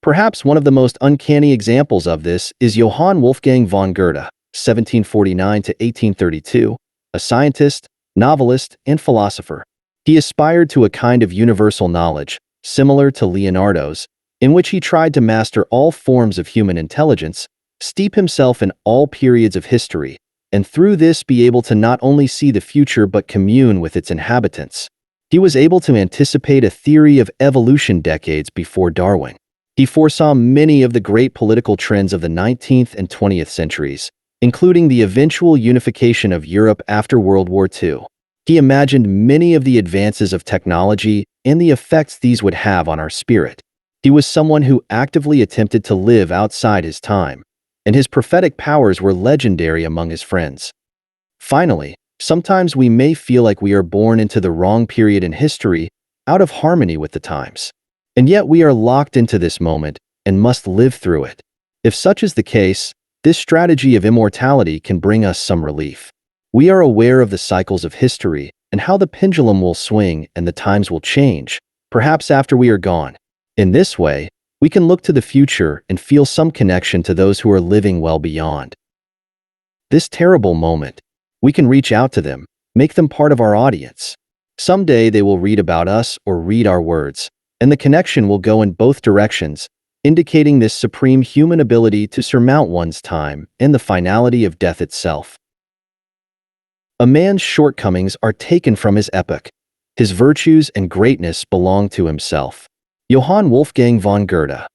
Perhaps one of the most uncanny examples of this is Johann Wolfgang von Goethe, 1749 to 1832, a scientist, novelist, and philosopher. He aspired to a kind of universal knowledge, similar to Leonardo's, in which he tried to master all forms of human intelligence, steep himself in all periods of history, and through this be able to not only see the future but commune with its inhabitants. He was able to anticipate a theory of evolution decades before Darwin. He foresaw many of the great political trends of the 19th and 20th centuries, including the eventual unification of Europe after World War II. He imagined many of the advances of technology and the effects these would have on our spirit. He was someone who actively attempted to live outside his time, and his prophetic powers were legendary among his friends. Finally, sometimes we may feel like we are born into the wrong period in history, out of harmony with the times. And yet we are locked into this moment and must live through it. If such is the case, this strategy of immortality can bring us some relief. We are aware of the cycles of history and how the pendulum will swing and the times will change, perhaps after we are gone. In this way, we can look to the future and feel some connection to those who are living well beyond this terrible moment. We can reach out to them, make them part of our audience. Someday they will read about us or read our words, and the connection will go in both directions, indicating this supreme human ability to surmount one's time and the finality of death itself. A man's shortcomings are taken from his epoch. His virtues and greatness belong to himself. Johann Wolfgang von Goethe.